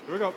Here we go.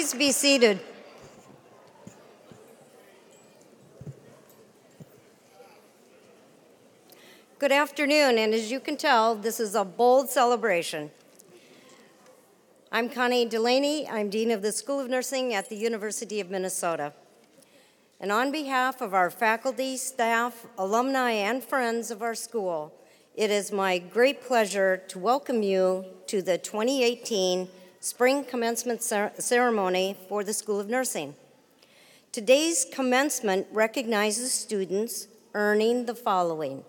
Please be seated. Good afternoon, and as you can tell, this is a bold celebration. I'm Connie Delaney. I'm Dean of the School of Nursing at the University of Minnesota. And on behalf of our faculty, staff, alumni, and friends of our school, it is my great pleasure to welcome you to the 2018 Spring Commencement Ceremony for the School of Nursing. Today's commencement recognizes students earning the following: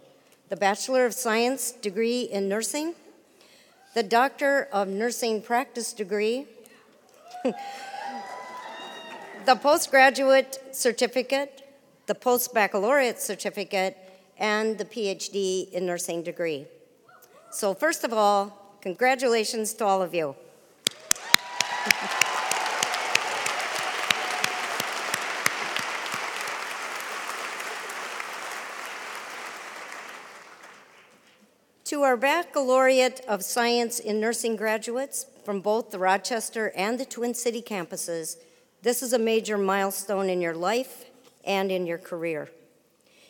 the Bachelor of Science degree in nursing, the Doctor of Nursing Practice degree, the postgraduate certificate, the post-baccalaureate certificate, and the PhD in nursing degree. So first of all, congratulations to all of you. To our Baccalaureate of Science in Nursing graduates from both the Rochester and the Twin City campuses, this is a major milestone in your life and in your career.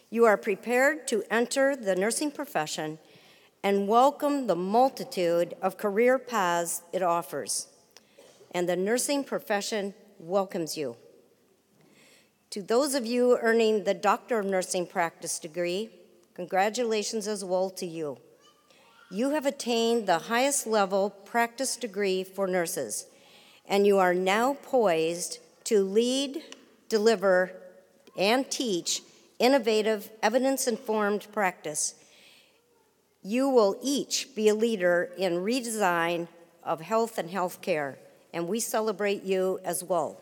You are prepared to enter the nursing profession and welcome the multitude of career paths it offers. And the nursing profession welcomes you. To those of you earning the Doctor of Nursing Practice degree, congratulations as well to you. You have attained the highest level practice degree for nurses, and you are now poised to lead, deliver, and teach innovative, evidence-informed practice. You will each be a leader in redesign of health and healthcare, and we celebrate you as well.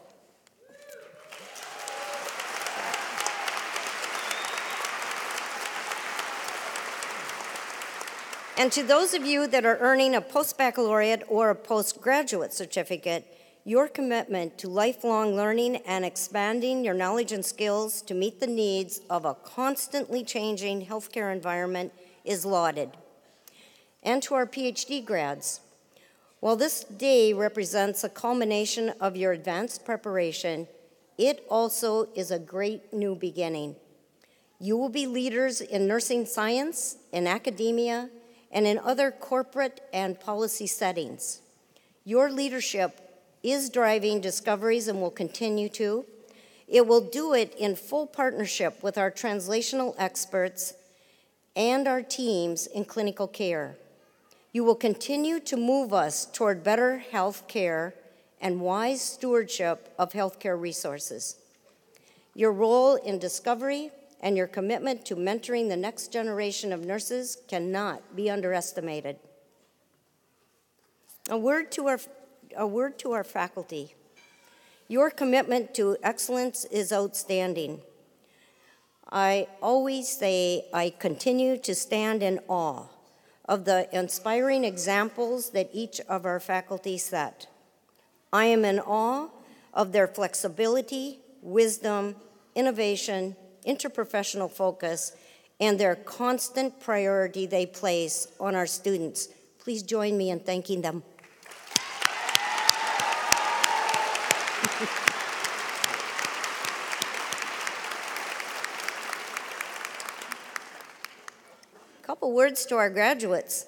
And to those of you that are earning a post-baccalaureate or a postgraduate certificate, your commitment to lifelong learning and expanding your knowledge and skills to meet the needs of a constantly changing healthcare environment is lauded. And to our PhD grads, while this day represents a culmination of your advanced preparation, it also is a great new beginning. You will be leaders in nursing science, in academia, and in other corporate and policy settings. Your leadership is driving discoveries and will continue to. It will do it in full partnership with our translational experts and our teams in clinical care. You will continue to move us toward better health care and wise stewardship of healthcare resources. Your role in discovery and your commitment to mentoring the next generation of nurses cannot be underestimated. A word to our faculty. Your commitment to excellence is outstanding. I always say I continue to stand in awe of the inspiring examples that each of our faculty set. I am in awe of their flexibility, wisdom, innovation, interprofessional focus, and their constant priority they place on our students. Please join me in thanking them. A couple words to our graduates.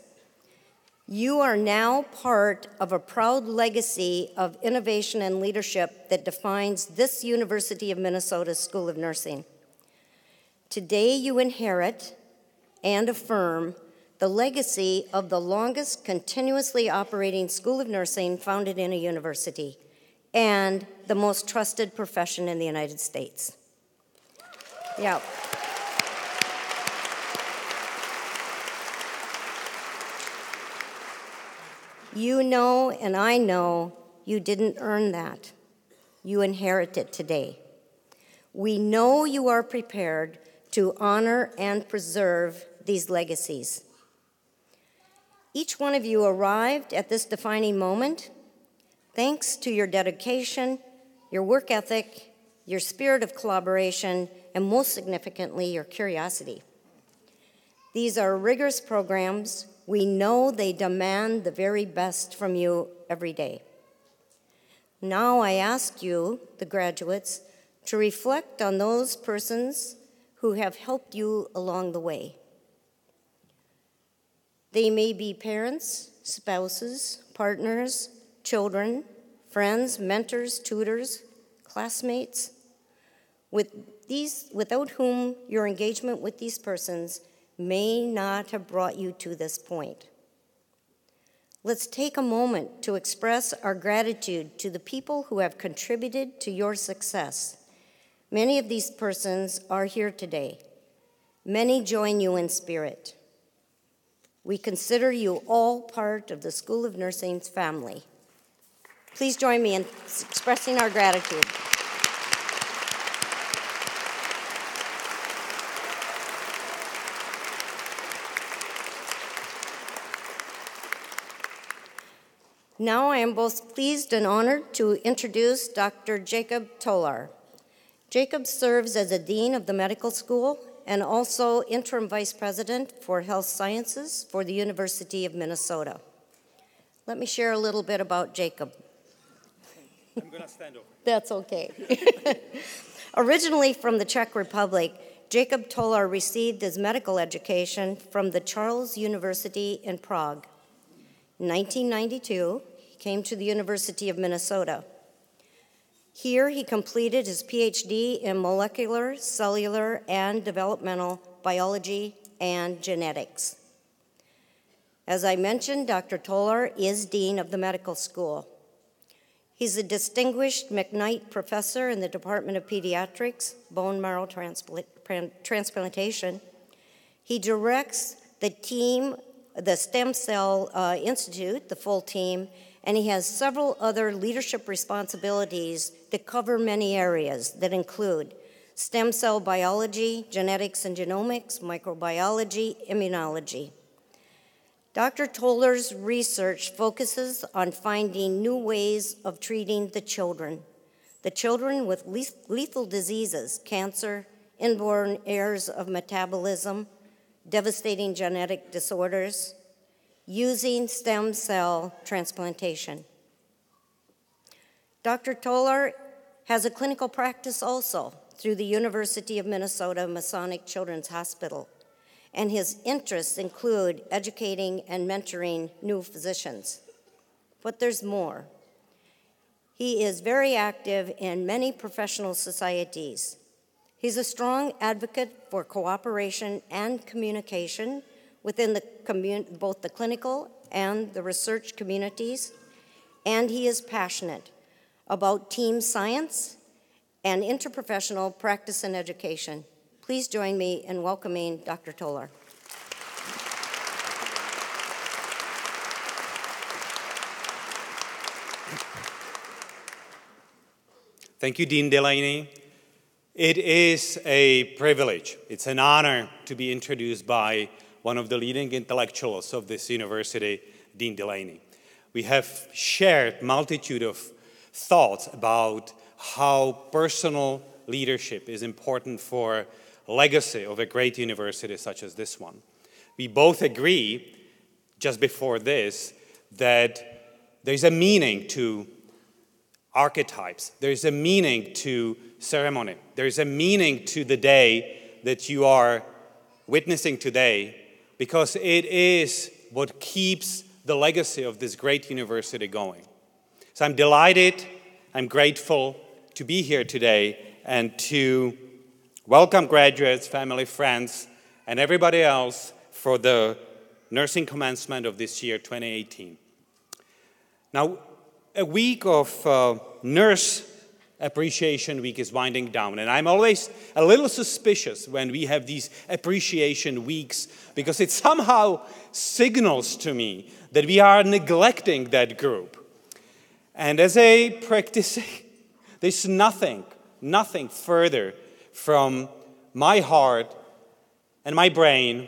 You are now part of a proud legacy of innovation and leadership that defines this University of Minnesota School of Nursing. Today you inherit and affirm the legacy of the longest continuously operating School of Nursing founded in a university and the most trusted profession in the United States. Yeah. You know and I know you didn't earn that. You inherit it today. We know you are prepared to honor and preserve these legacies. Each one of you arrived at this defining moment thanks to your dedication, your work ethic, your spirit of collaboration, and most significantly, your curiosity. These are rigorous programs. We know they demand the very best from you every day. Now I ask you, the graduates, to reflect on those persons who have helped you along the way. They may be parents, spouses, partners, children, friends, mentors, tutors, classmates, without whom your engagement with these persons may not have brought you to this point. Let's take a moment to express our gratitude to the people who have contributed to your success. Many of these persons are here today. Many join you in spirit. We consider you all part of the School of Nursing's family. Please join me in expressing our gratitude. Now I am both pleased and honored to introduce Dr. Jakub Tolar. Jakub serves as a dean of the medical school and also interim vice president for health sciences for the University of Minnesota. Let me share a little bit about Jakub. I'm going to stand over. That's okay. Originally from the Czech Republic, Jakub Tolar received his medical education from the Charles University in Prague. In 1992, he came to the University of Minnesota. Here, he completed his PhD in molecular, cellular, and developmental biology and genetics. As I mentioned, Dr. Tolar is Dean of the Medical School. He's a distinguished McKnight Professor in the Department of Pediatrics, Bone Marrow Transplantation. He directs the team, the Stem Cell Institute, the full team, and he has several other leadership responsibilities that cover many areas that include stem cell biology, genetics and genomics, microbiology, immunology. Dr. Tolar's research focuses on finding new ways of treating the children with lethal diseases, cancer, inborn errors of metabolism, devastating genetic disorders, using stem cell transplantation. Dr. Tolar has a clinical practice also through the University of Minnesota Masonic Children's Hospital, and his interests include educating and mentoring new physicians. But there's more. He is very active in many professional societies. He's a strong advocate for cooperation and communication within both the clinical and the research communities, and he is passionate about team science and interprofessional practice and education. Please join me in welcoming Dr. Tolar. Thank you, Dean Delaney. It is a privilege, it's an honor to be introduced by one of the leading intellectuals of this university, Dean Delaney. We have shared multitude of thoughts about how personal leadership is important for legacy of a great university such as this one. We both agree, just before this, that there's a meaning to archetypes, there's a meaning to ceremony, there's a meaning to the day that you are witnessing today, because it is what keeps the legacy of this great university going. So I'm delighted, I'm grateful to be here today and to welcome graduates, family, friends, and everybody else for the nursing commencement of this year, 2018. Now, a week of Nurse Appreciation Week is winding down, and I'm always a little suspicious when we have these appreciation weeks because it somehow signals to me that we are neglecting that group. And as a practicing, there's nothing further from my heart and my brain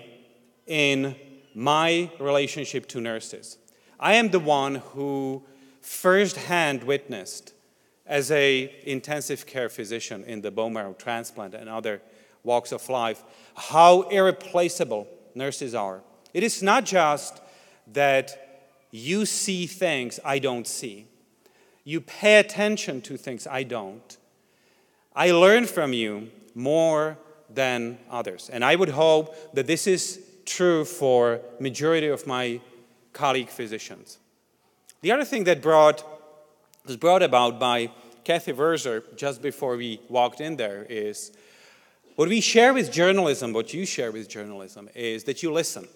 in my relationship to nurses. I am the one who firsthand witnessed as an intensive care physician in the bone marrow transplant and other walks of life, how irreplaceable nurses are. It is not just that you see things I don't see. You pay attention to things I don't. I learn from you more than others. And I would hope that this is true for majority of my colleague physicians. The other thing that was brought about by Kathy Werser just before we walked in there is what we share with journalism, what you share with journalism, is that you listen.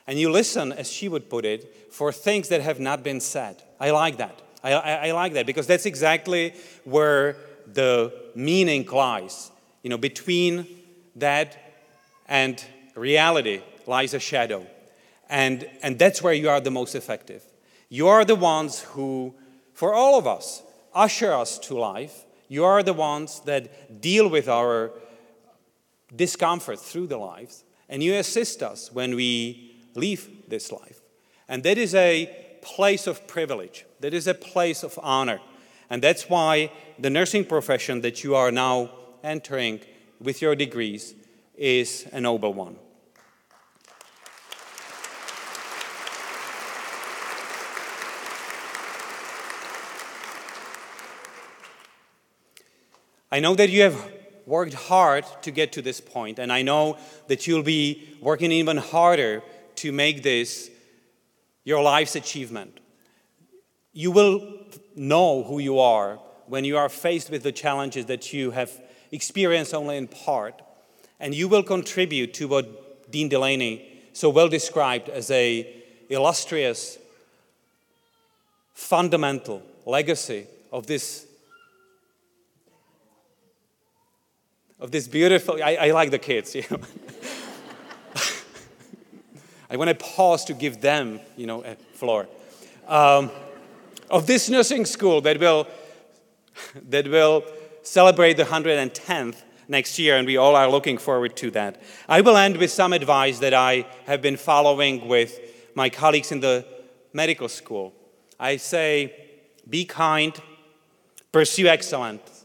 And you listen, as she would put it, for things that have not been said. I like that. I like that because that's exactly where the meaning lies. You know, between that and reality lies a shadow. And that's where you are the most effective. You are the ones who, for all of us, usher us to life. You are the ones that deal with our discomfort through the lives. And you assist us when we leave this life. And that is a place of privilege. That is a place of honor. And that's why the nursing profession that you are now entering with your degrees is a noble one. I know that you have worked hard to get to this point, and I know that you'll be working even harder to make this your life's achievement. You will know who you are when you are faced with the challenges that you have experienced only in part, and you will contribute to what Dean Delaney so well described as an illustrious, fundamental legacy of this beautiful, I like the kids, you know. I want to pause to give them, you know, a floor. Of this nursing school that will celebrate the 110th next year, and we all are looking forward to that. I will end with some advice that I have been following with my colleagues in the medical school. I say, be kind, pursue excellence,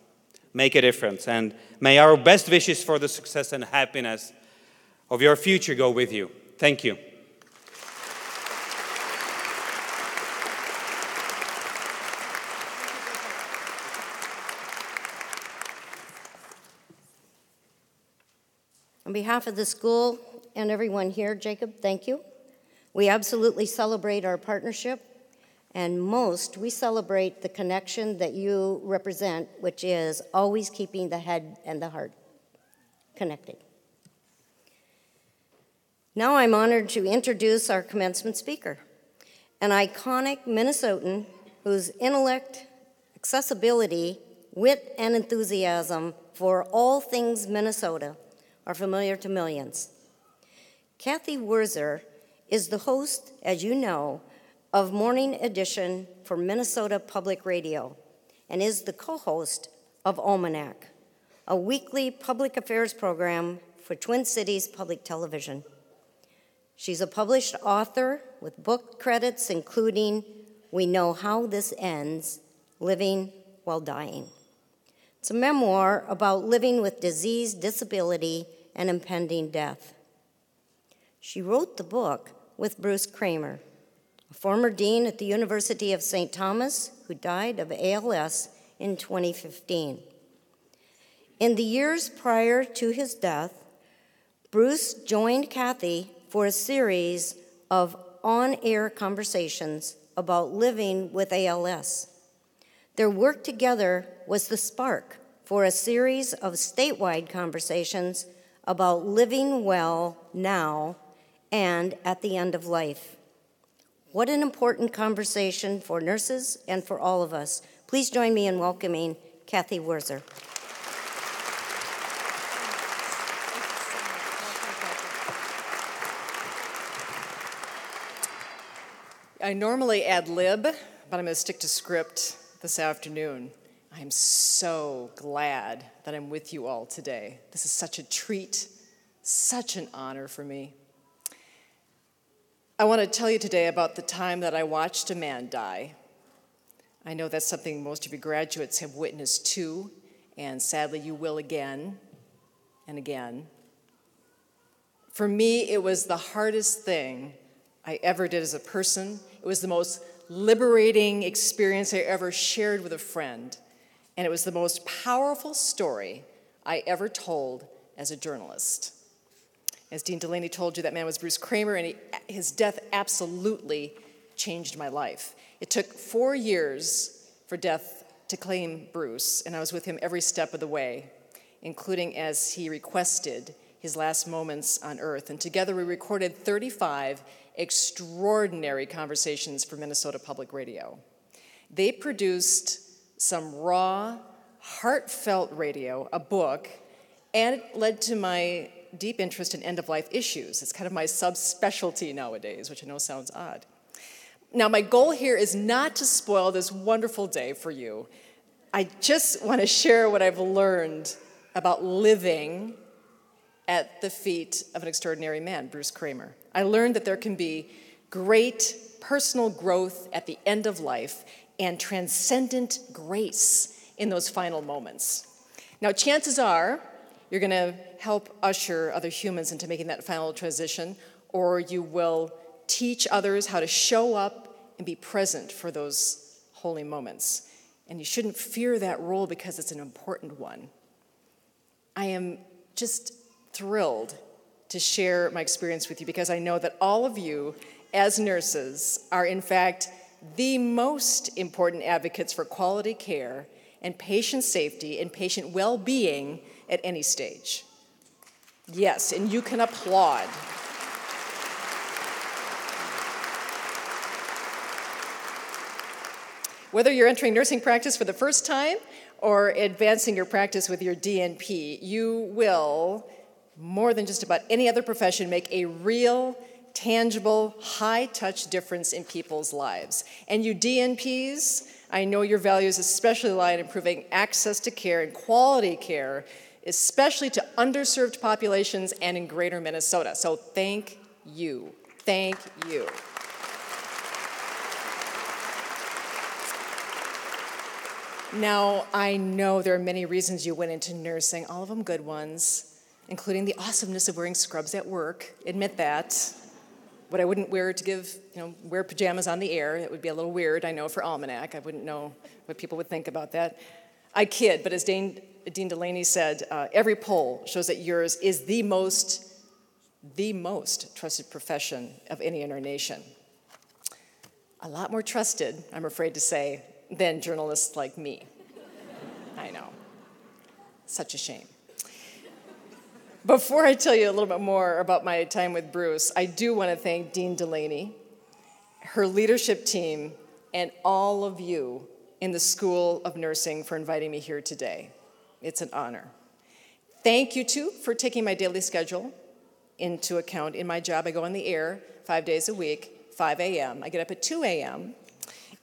make a difference, and may our best wishes for the success and happiness of your future go with you. Thank you. On behalf of the school and everyone here, Jakub, thank you. We absolutely celebrate our partnership, and most, we celebrate the connection that you represent, which is always keeping the head and the heart connected. Now I'm honored to introduce our commencement speaker, an iconic Minnesotan whose intellect, accessibility, wit, and enthusiasm for all things Minnesota are familiar to millions. Kathy Werser is the host, as you know, of Morning Edition for Minnesota Public Radio and is the co-host of Almanac, a weekly public affairs program for Twin Cities Public Television. She's a published author with book credits including We Know How This Ends, Living While Dying. It's a memoir about living with disease, disability, and impending death. She wrote the book with Bruce Kramer, a former dean at the University of St. Thomas who died of ALS in 2015. In the years prior to his death, Bruce joined Kathy for a series of on-air conversations about living with ALS. Their work together was the spark for a series of statewide conversations about living well now and at the end of life. What an important conversation for nurses and for all of us. Please join me in welcoming Kathy Werser. I normally ad lib, but I'm going to stick to script this afternoon. I'm so glad that I'm with you all today. This is such a treat, such an honor for me. I want to tell you today about the time that I watched a man die. I know that's something most of you graduates have witnessed too, and sadly you will again and again. For me, it was the hardest thing I ever did as a person. It was the most liberating experience I ever shared with a friend, and it was the most powerful story I ever told as a journalist. As Dean Delaney told you, that man was Bruce Kramer, and his death absolutely changed my life. It took 4 years for death to claim Bruce, and I was with him every step of the way, including as he requested his last moments on Earth. And together we recorded 35 extraordinary conversations for Minnesota Public Radio. They produced some raw, heartfelt radio, a book, and it led to my deep interest in end-of-life issues. It's kind of my subspecialty nowadays, which I know sounds odd. Now, my goal here is not to spoil this wonderful day for you. I just want to share what I've learned about living at the feet of an extraordinary man, Bruce Kramer. I learned that there can be great personal growth at the end of life and transcendent grace in those final moments. Now, chances are you're going to help usher other humans into making that final transition, or you will teach others how to show up and be present for those holy moments. And you shouldn't fear that role because it's an important one. I am just thrilled to share my experience with you because I know that all of you, as nurses, are in fact the most important advocates for quality care and patient safety and patient well-being at any stage. Yes, and you can applaud. Whether you're entering nursing practice for the first time or advancing your practice with your DNP, you will, more than just about any other profession, make a real, tangible, high-touch difference in people's lives. And you DNPs, I know your values especially lie in improving access to care and quality care, especially to underserved populations and in greater Minnesota. So thank you. Thank you. Now, I know there are many reasons you went into nursing, all of them good ones, including the awesomeness of wearing scrubs at work. Admit that. What I wouldn't wear to wear pajamas on the air. It would be a little weird, I know, for Almanac. I wouldn't know what people would think about that. I kid, but as Dean Delaney said, every poll shows that yours is the most trusted profession of any in our nation. A lot more trusted, I'm afraid to say, than journalists like me. I know. Such a shame. Before I tell you a little bit more about my time with Bruce, I do want to thank Dean Delaney, her leadership team, and all of you in the School of Nursing for inviting me here today. It's an honor. Thank you, too, for taking my daily schedule into account. In my job, I go on the air 5 days a week, 5 a.m. I get up at 2 a.m.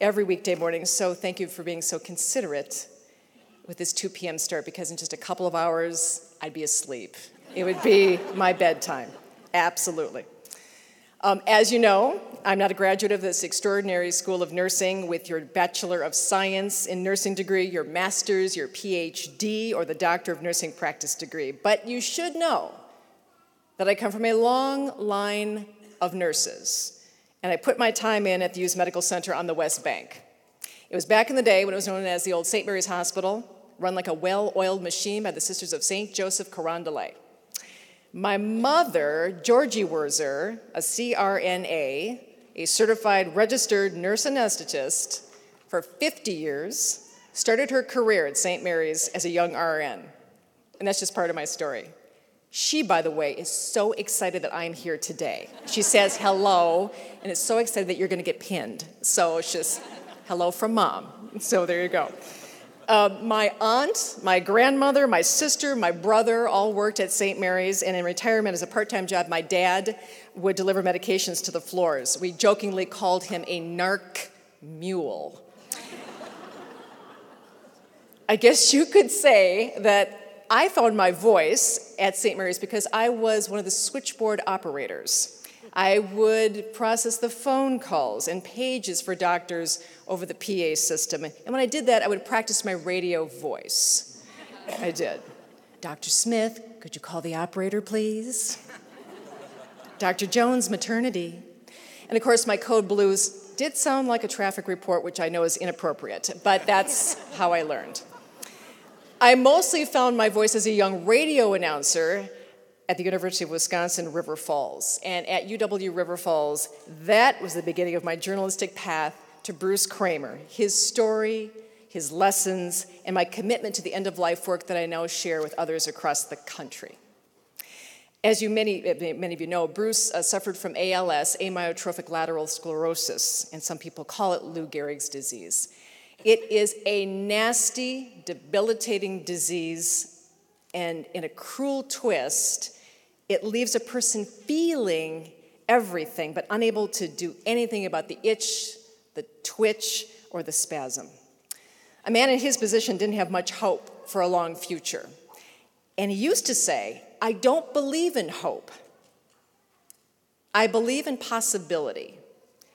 every weekday morning, so thank you for being so considerate with this 2 p.m. start, because in just a couple of hours, I'd be asleep. It would be my bedtime, absolutely. As you know, I'm not a graduate of this extraordinary School of Nursing with your Bachelor of Science in Nursing degree, your Master's, your PhD, or the Doctor of Nursing Practice degree. But you should know that I come from a long line of nurses, and I put my time in at the Hughes Medical Center on the West Bank. It was back in the day when it was known as the old St. Mary's Hospital, run like a well-oiled machine by the Sisters of St. Joseph Carondelet. My mother, Georgie Wurzer, a CRNA, a certified registered nurse anesthetist for 50 years, started her career at St. Mary's as a young RN. And that's just part of my story. She, by the way, is so excited that I'm here today. She says hello, and is so excited that you're going to get pinned. So it's just hello from Mom. So there you go. My aunt, my grandmother, my sister, my brother all worked at St. Mary's, and in retirement as a part-time job, my dad would deliver medications to the floors. We jokingly called him a narc mule. I guess you could say that I found my voice at St. Mary's because I was one of the switchboard operators. I would process the phone calls and pages for doctors over the PA system. And when I did that, I would practice my radio voice. I did. Dr. Smith, could you call the operator, please? Dr. Jones, maternity. And of course, my code blues did sound like a traffic report, which I know is inappropriate, but that's how I learned. I mostly found my voice as a young radio announcer at the University of Wisconsin, River Falls. And at UW River Falls, that was the beginning of my journalistic path to Bruce Kramer, his story, his lessons, and my commitment to the end-of-life work that I now share with others across the country. As many of you know, Bruce suffered from ALS, amyotrophic lateral sclerosis, and some people call it Lou Gehrig's disease. It is a nasty, debilitating disease, and in a cruel twist, it leaves a person feeling everything, but unable to do anything about the itch, the twitch, or the spasm. A man in his position didn't have much hope for a long future. And he used to say, I don't believe in hope. I believe in possibility,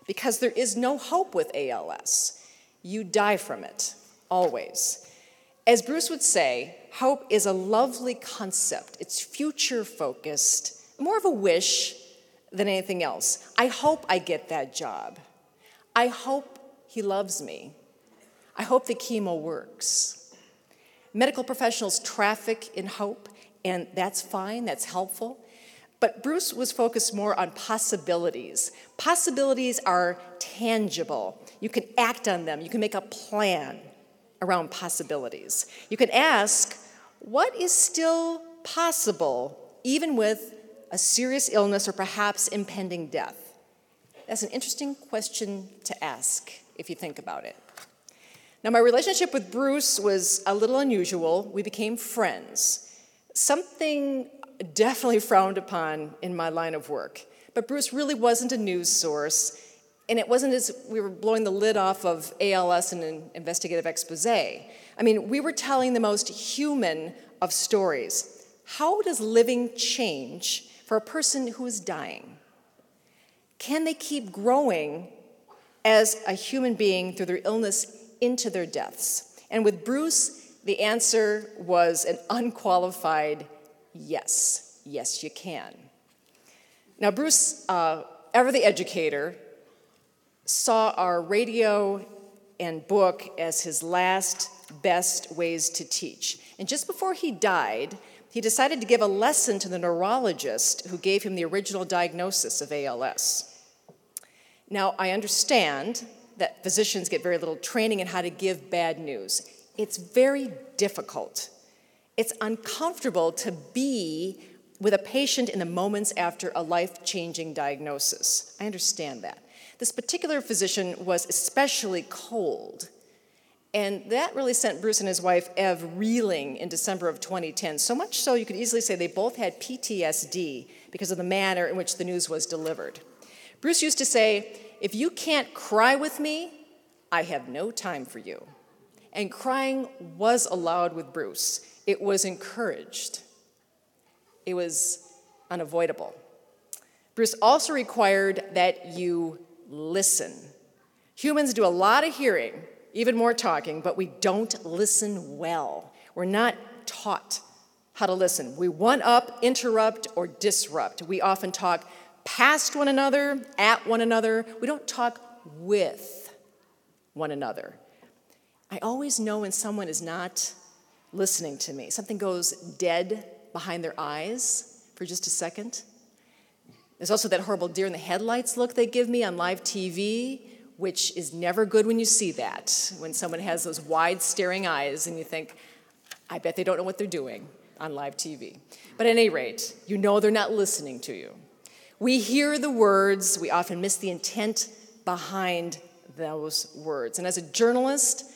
because there is no hope with ALS. You die from it, always. As Bruce would say, hope is a lovely concept. It's future-focused, more of a wish than anything else. I hope I get that job. I hope he loves me. I hope the chemo works. Medical professionals traffic in hope, and that's fine, that's helpful. But Bruce was focused more on possibilities. Possibilities are tangible. You can act on them. You can make a plan around possibilities. You can ask, what is still possible, even with a serious illness or perhaps impending death? That's an interesting question to ask if you think about it. Now, my relationship with Bruce was a little unusual. We became friends. Something definitely frowned upon in my line of work. But Bruce really wasn't a news source, and it wasn't as we were blowing the lid off of ALS in an investigative expose. I mean, we were telling the most human of stories. How does living change for a person who is dying? Can they keep growing as a human being through their illness into their deaths? And with Bruce, the answer was an unqualified yes. Yes, you can. Now, Bruce, ever the educator, saw our radio and book as his last best ways to teach. And just before he died, he decided to give a lesson to the neurologist who gave him the original diagnosis of ALS. Now, I understand that physicians get very little training in how to give bad news. It's very difficult. It's uncomfortable to be with a patient in the moments after a life-changing diagnosis. I understand that. This particular physician was especially cold, and that really sent Bruce and his wife, Ev, reeling in December of 2010, so much so you could easily say they both had PTSD because of the manner in which the news was delivered. Bruce used to say, if you can't cry with me, I have no time for you. And crying was allowed with Bruce. It was encouraged. It was unavoidable. Bruce also required that you listen. Humans do a lot of hearing, even more talking, but we don't listen well. We're not taught how to listen. We one-up, interrupt, or disrupt. We often talk past one another, at one another. We don't talk with one another. I always know when someone is not listening to me. Something goes dead behind their eyes for just a second. There's also that horrible deer in the headlights look they give me on live TV, which is never good when you see that, when someone has those wide staring eyes and you think, I bet they don't know what they're doing on live TV. But at any rate, you know they're not listening to you. We hear the words, we often miss the intent behind those words. And as a journalist,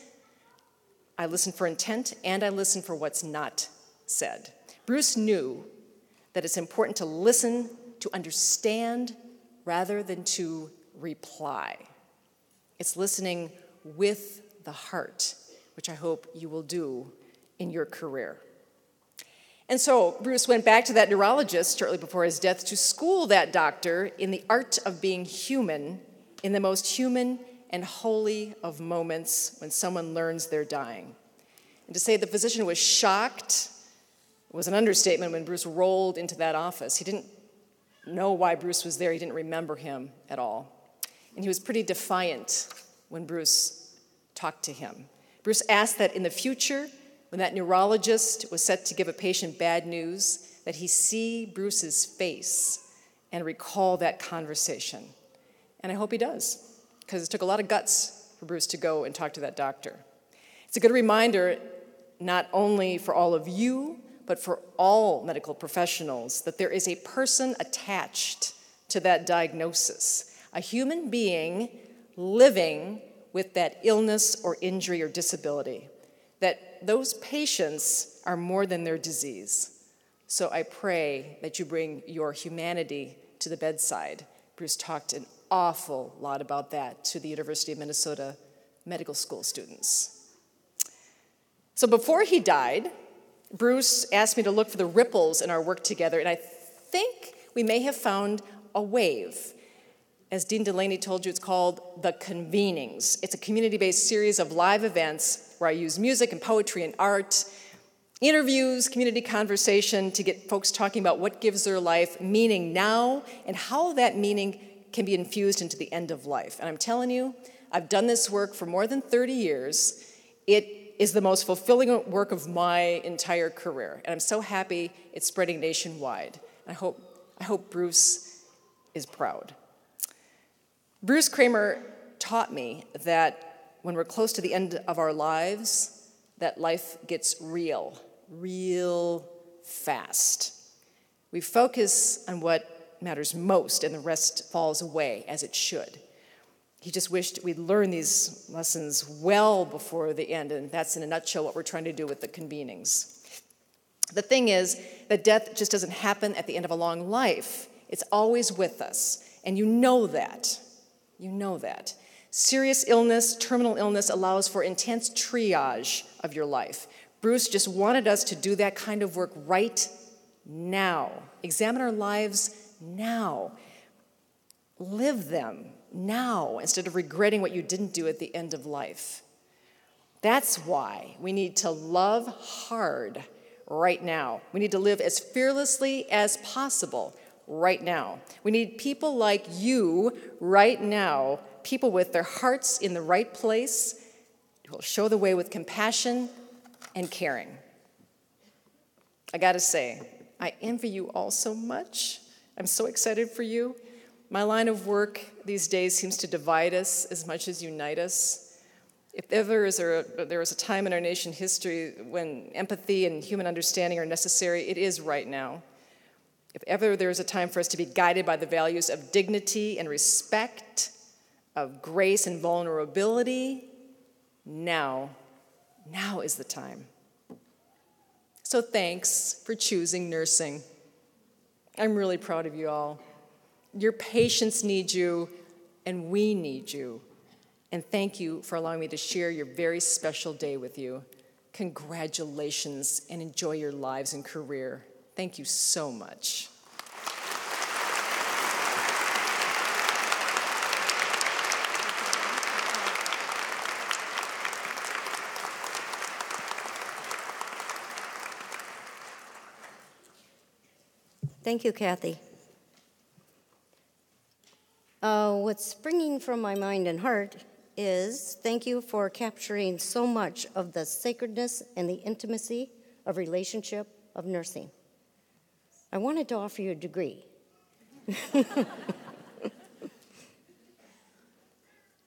I listen for intent and I listen for what's not said. Bruce knew that it's important to listen, to understand, rather than to reply. It's listening with the heart, which I hope you will do in your career. And so Bruce went back to that neurologist shortly before his death to school that doctor in the art of being human, in the most human and holy of moments when someone learns they're dying. And to say the physician was shocked was an understatement when Bruce rolled into that office. He didn't know why Bruce was there. He didn't remember him at all. and he was pretty defiant when Bruce talked to him. Bruce asked that in the future, when that neurologist was set to give a patient bad news, that he see Bruce's face and recall that conversation. And I hope he does, because it took a lot of guts for Bruce to go and talk to that doctor. It's a good reminder, not only for all of you, but for all medical professionals, that there is a person attached to that diagnosis, a human being living with that illness or injury or disability, that those patients are more than their disease. So I pray that you bring your humanity to the bedside. Bruce talked an awful lot about that to the University of Minnesota medical school students. So before he died, Bruce asked me to look for the ripples in our work together, and I think we may have found a wave. As Dean Delaney told you, it's called The Convenings. It's a community-based series of live events where I use music and poetry and art, interviews, community conversation to get folks talking about what gives their life meaning now and how that meaning can be infused into the end of life. And I'm telling you, I've done this work for more than 30 years. It is the most fulfilling work of my entire career. And I'm so happy it's spreading nationwide. I hope Bruce is proud. Bruce Kramer taught me that when we're close to the end of our lives, that life gets real fast. We focus on what matters most, and the rest falls away, as it should. He just wished we'd learn these lessons well before the end, and that's in a nutshell what we're trying to do with the convenings. The thing is that death just doesn't happen at the end of a long life. It's always with us, and you know that. You know that. Serious illness, terminal illness, allows for intense triage of your life. Bruce just wanted us to do that kind of work right now. Examine our lives now. Live them now instead of regretting what you didn't do at the end of life. That's why we need to love hard right now. We need to live as fearlessly as possible right now. We need people like you right now, people with their hearts in the right place, who will show the way with compassion and caring. I gotta say, I envy you all so much. I'm so excited for you. My line of work these days seems to divide us as much as unite us. If ever there is a time in our nation history when empathy and human understanding are necessary, it is right now. If ever there is a time for us to be guided by the values of dignity and respect, of grace and vulnerability, now is the time. So thanks for choosing nursing. I'm really proud of you all. Your patients need you, and we need you. And thank you for allowing me to share your very special day with you. Congratulations, and enjoy your lives and career. Thank you so much. Thank you, Kathy. What's springing from my mind and heart is thank you for capturing so much of the sacredness and the intimacy of relationship of nursing. I wanted to offer you a degree.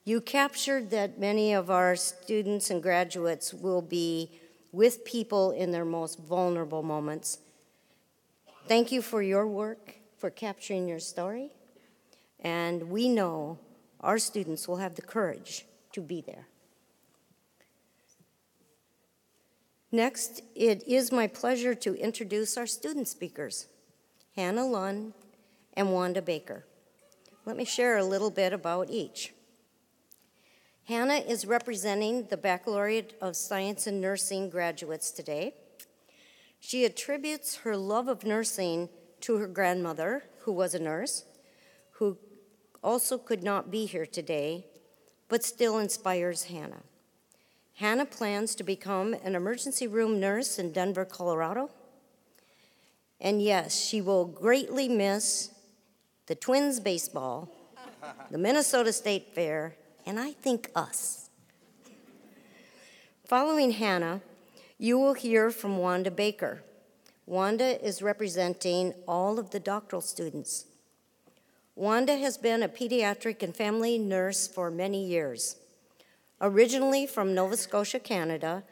You captured that many of our students and graduates will be with people in their most vulnerable moments. Thank you for your work, for capturing your story. And we know our students will have the courage to be there. Next, it is my pleasure to introduce our student speakers, Hannah Lunn and Wanda Baker. Let me share a little bit about each. Hannah is representing the Baccalaureate of Science and Nursing graduates today. She attributes her love of nursing to her grandmother, who was a nurse, who also could not be here today, but still inspires Hannah. Hannah plans to become an emergency room nurse in Denver, Colorado. And yes, she will greatly miss the Twins baseball the Minnesota State Fair, and I think us. Following Hannah, you will hear from Wanda Baker. Wanda is representing all of the doctoral students. Wanda has been a pediatric and family nurse for many years. Originally from Nova Scotia, Canada,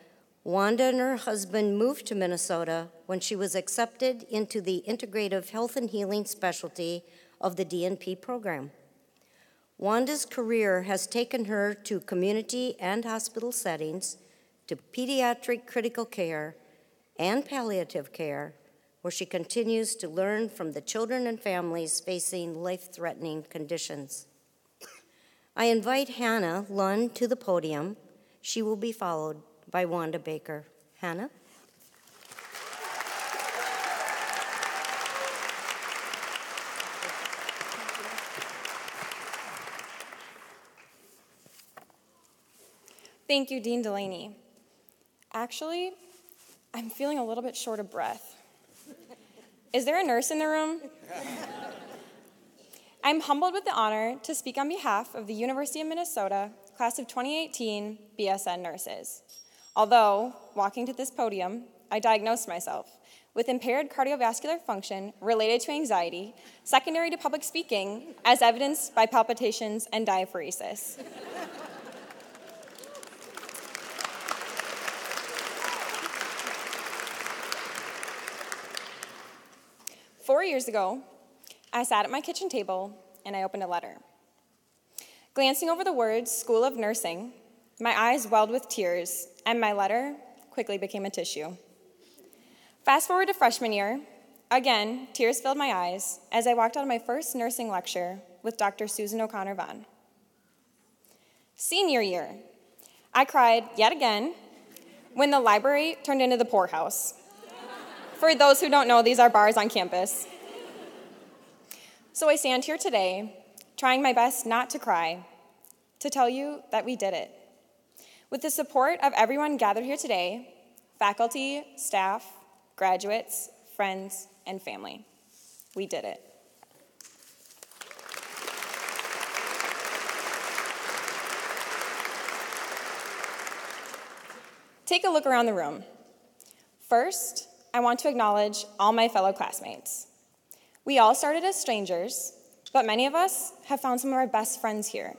Wanda and her husband moved to Minnesota when she was accepted into the Integrative Health and Healing specialty of the DNP program. Wanda's career has taken her to community and hospital settings, to pediatric critical care and palliative care, where she continues to learn from the children and families facing life-threatening conditions. I invite Hannah Lund to the podium. She will be followed by Wanda Baker. Hannah? Thank you, Dean Delaney. Actually, I'm feeling a little bit short of breath. Is there a nurse in the room? I'm humbled with the honor to speak on behalf of the University of Minnesota, class of 2018 BSN nurses. Although, walking to this podium, I diagnosed myself with impaired cardiovascular function related to anxiety, secondary to public speaking, as evidenced by palpitations and diaphoresis. Four years ago, I sat at my kitchen table and I opened a letter. Glancing over the words School of Nursing, my eyes welled with tears, and my letter quickly became a tissue. Fast forward to freshman year, again, tears filled my eyes as I walked out of my first nursing lecture with Dr. Susan O'Connor-Vaughn. Senior year, I cried yet again when the library turned into the poorhouse. For those who don't know, these are bars on campus. So I stand here today, trying my best not to cry, to tell you that we did it. With the support of everyone gathered here today, faculty, staff, graduates, friends, and family, we did it. Take a look around the room. First, I want to acknowledge all my fellow classmates. We all started as strangers, but many of us have found some of our best friends here,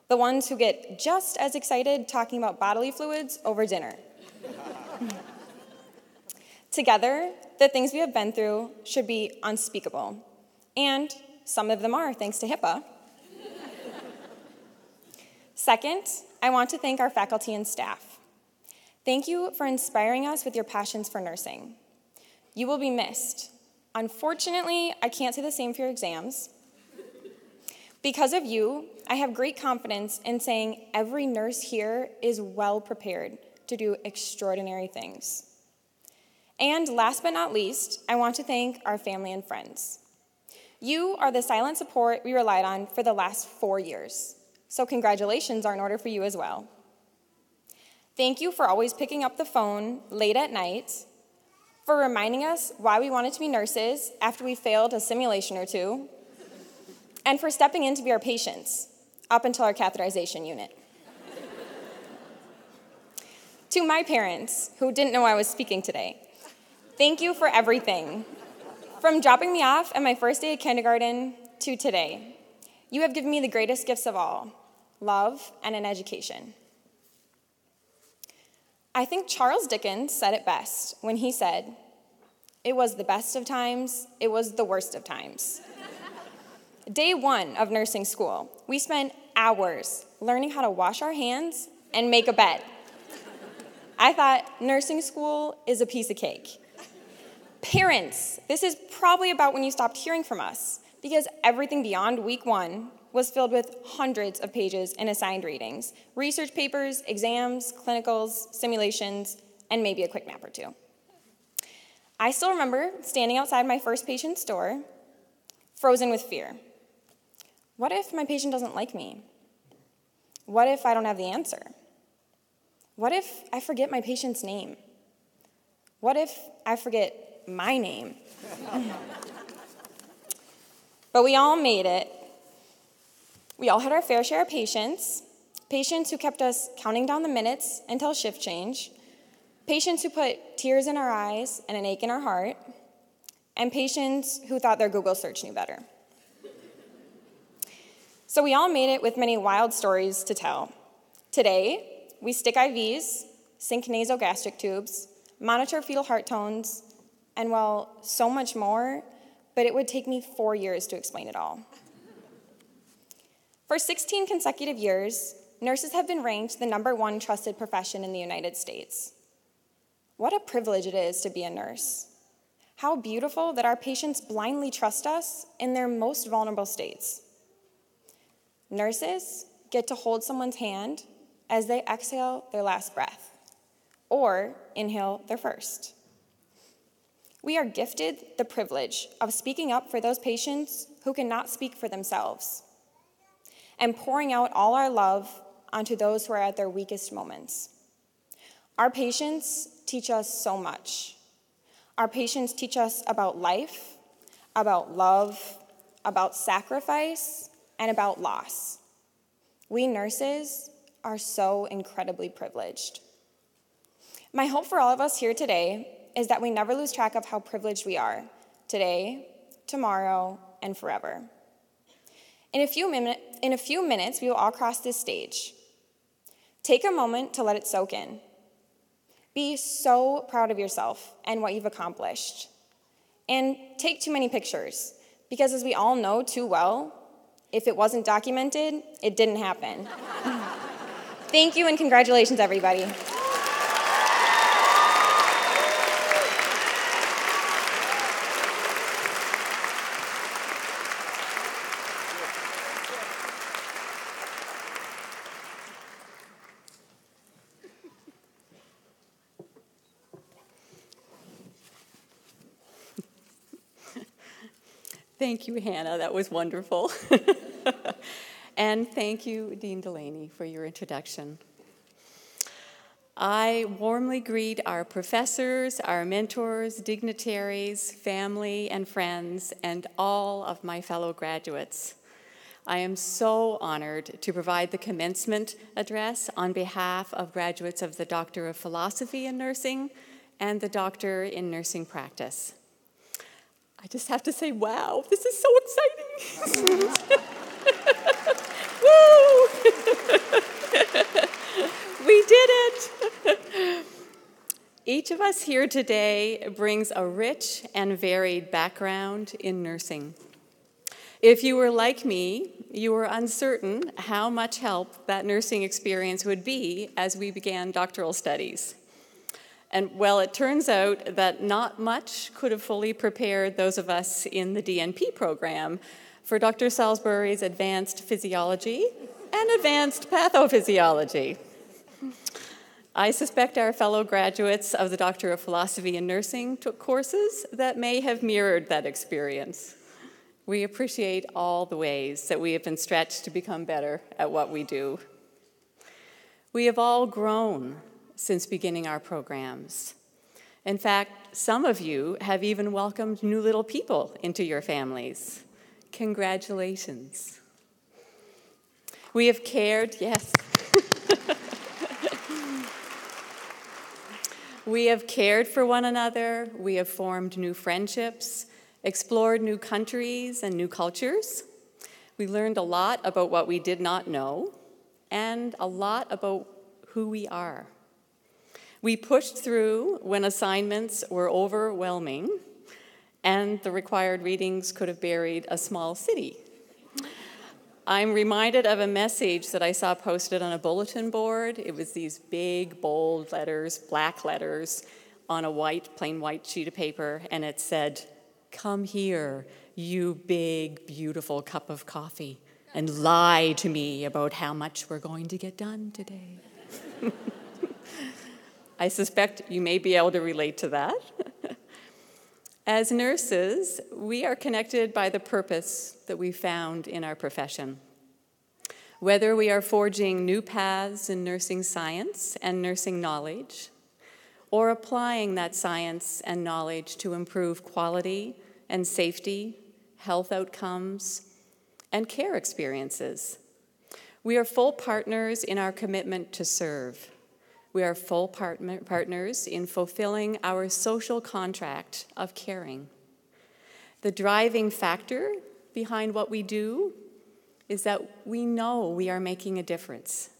the ones who get just as excited talking about bodily fluids over dinner. Together, the things we have been through should be unspeakable, and some of them are, thanks to HIPAA. Second, I want to thank our faculty and staff. Thank you for inspiring us with your passions for nursing. You will be missed. Unfortunately, I can't say the same for your exams. Because of you, I have great confidence in saying every nurse here is well prepared to do extraordinary things. And last but not least, I want to thank our family and friends. You are the silent support we relied on for the last 4 years. So congratulations are in order for you as well. Thank you for always picking up the phone late at night, for reminding us why we wanted to be nurses after we failed a simulation or two, and for stepping in to be our patients up until our catheterization unit. To my parents, who didn't know I was speaking today, thank you for everything. From dropping me off at my first day of kindergarten to today, you have given me the greatest gifts of all, love and an education. I think Charles Dickens said it best when he said, "It was the best of times, it was the worst of times." Day one of nursing school, we spent hours learning how to wash our hands and make a bed. I thought nursing school is a piece of cake. Parents, this is probably about when you stopped hearing from us, because everything beyond week one was filled with hundreds of pages in assigned readings, research papers, exams, clinicals, simulations, and maybe a quick nap or two. I still remember standing outside my first patient's door, frozen with fear. What if my patient doesn't like me? What if I don't have the answer? What if I forget my patient's name? What if I forget my name? But we all made it. We all had our fair share of patients who kept us counting down the minutes until shift change, patients who put tears in our eyes and an ache in our heart, and patients who thought their Google search knew better. So we all made it with many wild stories to tell. Today, we stick IVs, sync nasogastric tubes, monitor fetal heart tones, and well, so much more, but it would take me 4 years to explain it all. For 16 consecutive years, nurses have been ranked the #1 trusted profession in the United States. What a privilege it is to be a nurse. How beautiful that our patients blindly trust us in their most vulnerable states. Nurses get to hold someone's hand as they exhale their last breath, or inhale their first. We are gifted the privilege of speaking up for those patients who cannot speak for themselves, and pouring out all our love onto those who are at their weakest moments. Our patients teach us so much. Our patients teach us about life, about love, about sacrifice, and about loss. We nurses are so incredibly privileged. My hope for all of us here today is that we never lose track of how privileged we are today, tomorrow, and forever. In a few minutes, we will all cross this stage. Take a moment to let it soak in. Be so proud of yourself and what you've accomplished. And take too many pictures, because as we all know too well, if it wasn't documented, it didn't happen. Thank you and congratulations, everybody. Thank you, Hannah. That was wonderful. And thank you, Dean Delaney, for your introduction. I warmly greet our professors, our mentors, dignitaries, family, and friends, and all of my fellow graduates. I am so honored to provide the commencement address on behalf of graduates of the Doctor of Philosophy in Nursing and the Doctor in Nursing Practice. I just have to say, wow, this is so exciting. Woo! We did it. Each of us here today brings a rich and varied background in nursing. If you were like me, you were uncertain how much help that nursing experience would be as we began doctoral studies. And well, it turns out that not much could have fully prepared those of us in the DNP program for Dr. Salisbury's advanced physiology and advanced pathophysiology. I suspect our fellow graduates of the Doctor of Philosophy in Nursing took courses that may have mirrored that experience. We appreciate all the ways that we have been stretched to become better at what we do. We have all grown since beginning our programs. In fact, some of you have even welcomed new little people into your families. Congratulations. We have cared, yes. We have cared for one another. We have formed new friendships, explored new countries and new cultures. We learned a lot about what we did not know and a lot about who we are. We pushed through when assignments were overwhelming and the required readings could have buried a small city. I'm reminded of a message that I saw posted on a bulletin board. It was these big, bold letters, black letters, on a plain white sheet of paper, and it said, "Come here, you big, beautiful cup of coffee, and lie to me about how much we're going to get done today." I suspect you may be able to relate to that. As nurses, we are connected by the purpose that we found in our profession. Whether we are forging new paths in nursing science and nursing knowledge, or applying that science and knowledge to improve quality and safety, health outcomes, and care experiences We are full partners in our commitment to serve. We are full partners in fulfilling our social contract of caring. The driving factor behind what we do is that we know we are making a difference.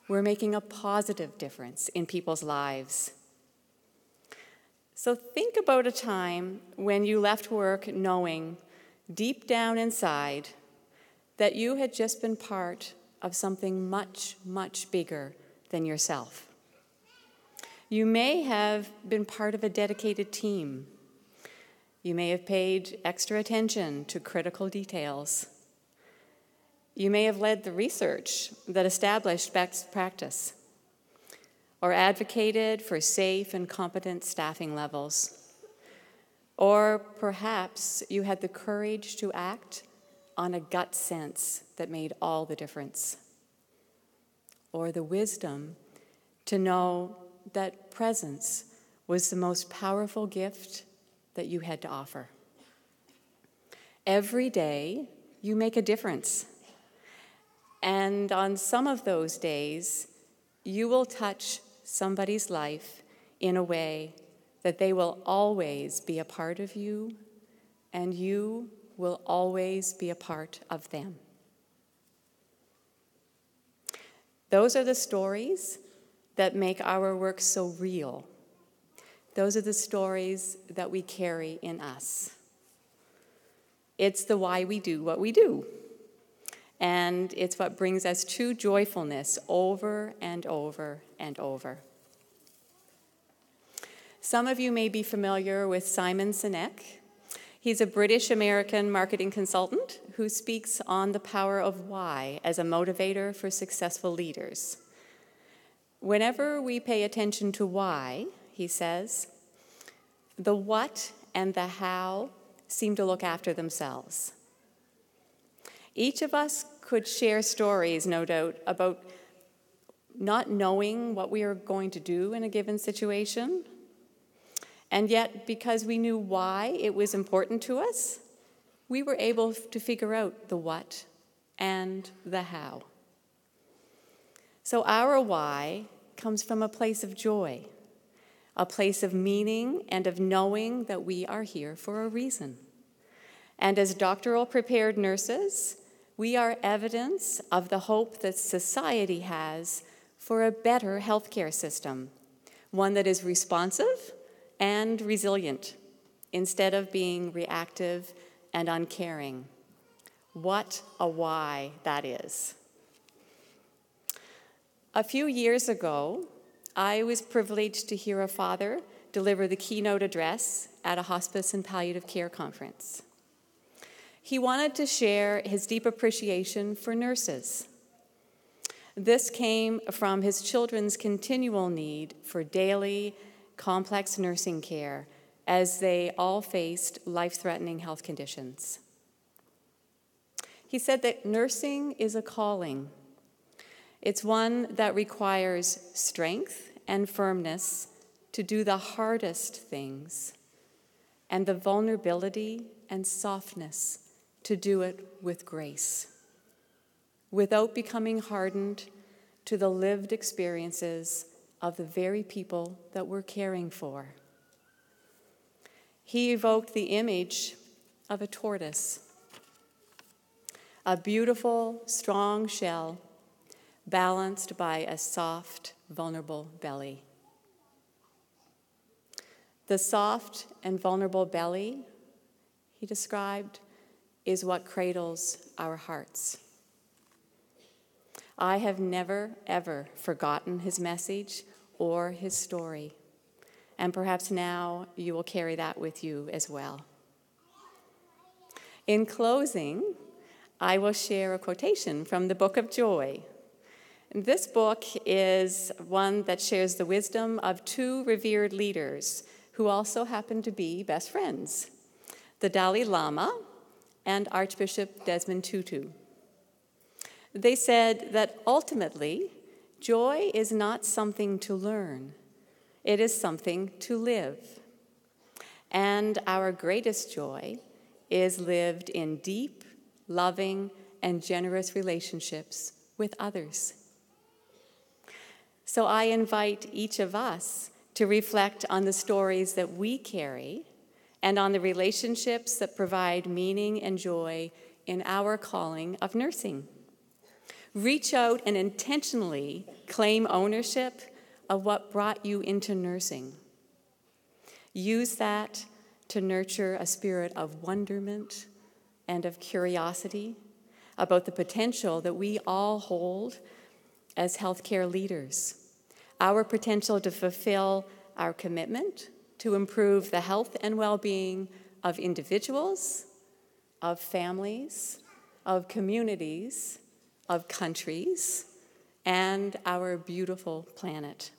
We're making a positive difference in people's lives. So think about a time when you left work knowing deep down inside that you had just been part of something much, much bigger than yourself. You may have been part of a dedicated team. You may have paid extra attention to critical details. You may have led the research that established best practice, or advocated for safe and competent staffing levels. Or perhaps you had the courage to act on a gut sense that made all the difference. Or the wisdom to know that presence was the most powerful gift that you had to offer. Every day, you make a difference. And on some of those days, you will touch somebody's life in a way that they will always be a part of you, and you will always be a part of them. Those are the stories that make our work so real. Those are the stories that we carry in us. It's the why we do what we do. And it's what brings us true joyfulness over and over and over. Some of you may be familiar with Simon Sinek. He's a British-American marketing consultant who speaks on the power of why as a motivator for successful leaders. Whenever we pay attention to why, he says, the what and the how seem to look after themselves. Each of us could share stories, no doubt, about not knowing what we are going to do in a given situation. And yet, because we knew why it was important to us, we were able to figure out the what and the how. So our why comes from a place of joy, a place of meaning and of knowing that we are here for a reason. And as doctoral prepared nurses, we are evidence of the hope that society has for a better healthcare system, one that is responsive and resilient, instead of being reactive and uncaring. What a why that is. A few years ago, I was privileged to hear a father deliver the keynote address at a hospice and palliative care conference. He wanted to share his deep appreciation for nurses. This came from his children's continual need for daily, complex nursing care as they all faced life-threatening health conditions. He said that nursing is a calling. It's one that requires strength and firmness to do the hardest things, and the vulnerability and softness to do it with grace, without becoming hardened to the lived experiences of the very people that we're caring for. He evoked the image of a tortoise, a beautiful, strong shell balanced by a soft, vulnerable belly. The soft and vulnerable belly, he described, is what cradles our hearts. I have never, ever forgotten his message or his story, and perhaps now you will carry that with you as well. In closing, I will share a quotation from the Book of Joy. This book is one that shares the wisdom of two revered leaders who also happen to be best friends, the Dalai Lama and Archbishop Desmond Tutu. They said that ultimately, joy is not something to learn, it is something to live. And our greatest joy is lived in deep, loving, and generous relationships with others. So I invite each of us to reflect on the stories that we carry and on the relationships that provide meaning and joy in our calling of nursing. Reach out and intentionally claim ownership of what brought you into nursing. Use that to nurture a spirit of wonderment and of curiosity about the potential that we all hold as healthcare leaders. Our potential to fulfill our commitment to improve the health and well-being of individuals, of families, of communities, of countries, and our beautiful planet.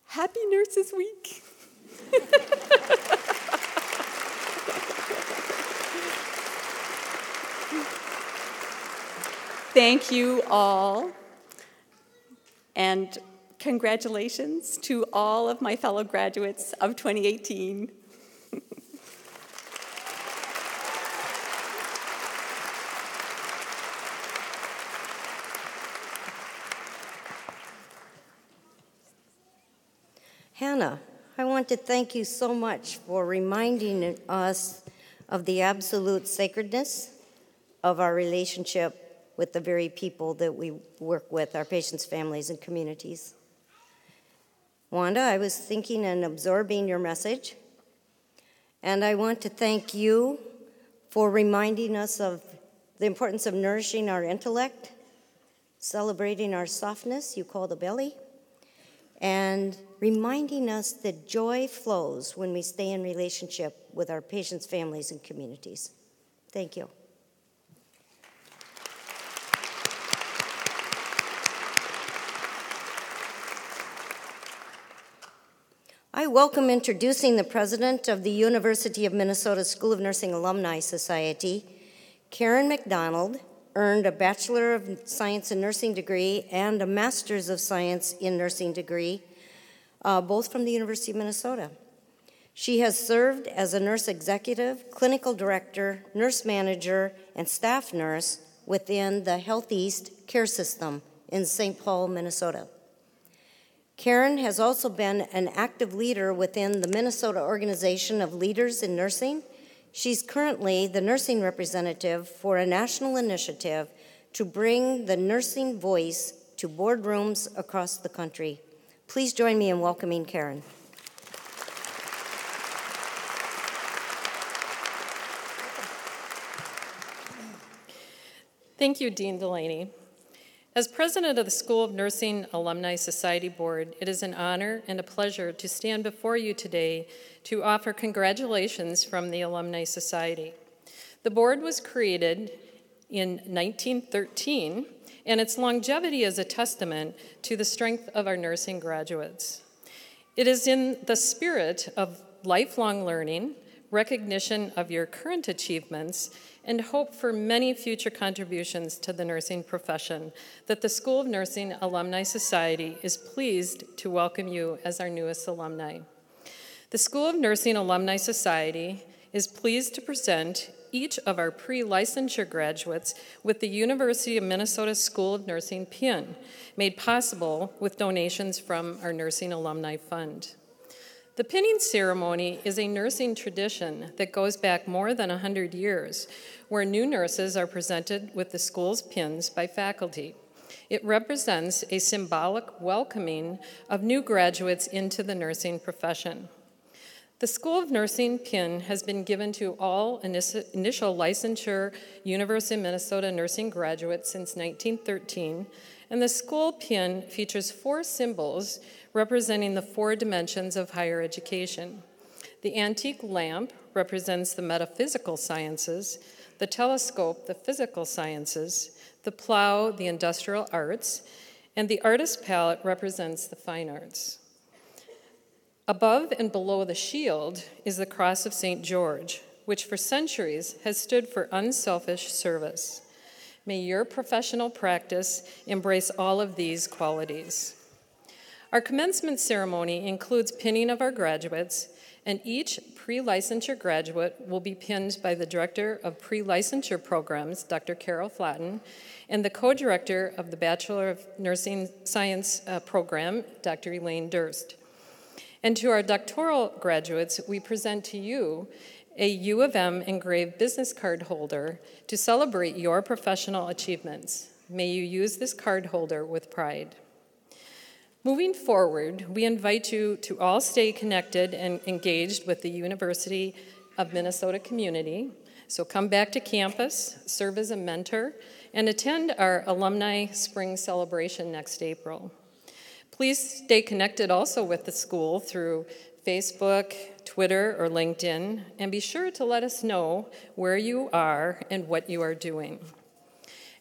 Happy Nurses Week! Thank you all, and congratulations to all of my fellow graduates of 2018. Hannah, I want to thank you so much for reminding us of the absolute sacredness of our relationship with the very people that we work with, our patients, families, and communities. Wanda, I was thinking and absorbing your message, and I want to thank you for reminding us of the importance of nourishing our intellect, celebrating our softness, you call the belly, and reminding us that joy flows when we stay in relationship with our patients, families, and communities. Thank you. I welcome introducing the president of the University of Minnesota School of Nursing Alumni Society. Karen McDonald earned a Bachelor of Science in Nursing degree and a Master's of Science in Nursing degree, both from the University of Minnesota. She has served as a nurse executive, clinical director, nurse manager, and staff nurse within the Health East Care System in St. Paul, Minnesota. Karen has also been an active leader within the Minnesota Organization of Leaders in Nursing. She's currently the nursing representative for a national initiative to bring the nursing voice to boardrooms across the country. Please join me in welcoming Karen. Thank you, Dean Delaney. As president of the School of Nursing Alumni Society Board, it is an honor and a pleasure to stand before you today to offer congratulations from the Alumni Society. The board was created in 1913, and its longevity is a testament to the strength of our nursing graduates. It is in the spirit of lifelong learning, recognition of your current achievements, and hope for many future contributions to the nursing profession that the School of Nursing Alumni Society is pleased to welcome you as our newest alumni. The School of Nursing Alumni Society is pleased to present each of our pre-licensure graduates with the University of Minnesota School of Nursing pin, made possible with donations from our Nursing Alumni Fund. The pinning ceremony is a nursing tradition that goes back more than 100 years, where new nurses are presented with the school's pins by faculty. It represents a symbolic welcoming of new graduates into the nursing profession. The School of Nursing pin has been given to all initial licensure University of Minnesota nursing graduates since 1913, and the school pin features 4 symbols representing the 4 dimensions of higher education. The antique lamp represents the metaphysical sciences, the telescope, the physical sciences, the plow, the industrial arts, and the artist palette represents the fine arts. Above and below the shield is the cross of St. George, which for centuries has stood for unselfish service. May your professional practice embrace all of these qualities. Our commencement ceremony includes pinning of our graduates, and each pre-licensure graduate will be pinned by the Director of Pre-Licensure Programs, Dr. Carol Flatten, and the co-director of the Bachelor of Nursing Science program, Dr. Elaine Durst. And to our doctoral graduates, we present to you a U of M engraved business card holder to celebrate your professional achievements. May you use this card holder with pride. Moving forward, we invite you to all stay connected and engaged with the University of Minnesota community. So come back to campus, serve as a mentor, and attend our Alumni Spring Celebration next April. Please stay connected also with the school through Facebook, Twitter, or LinkedIn, and be sure to let us know where you are and what you are doing.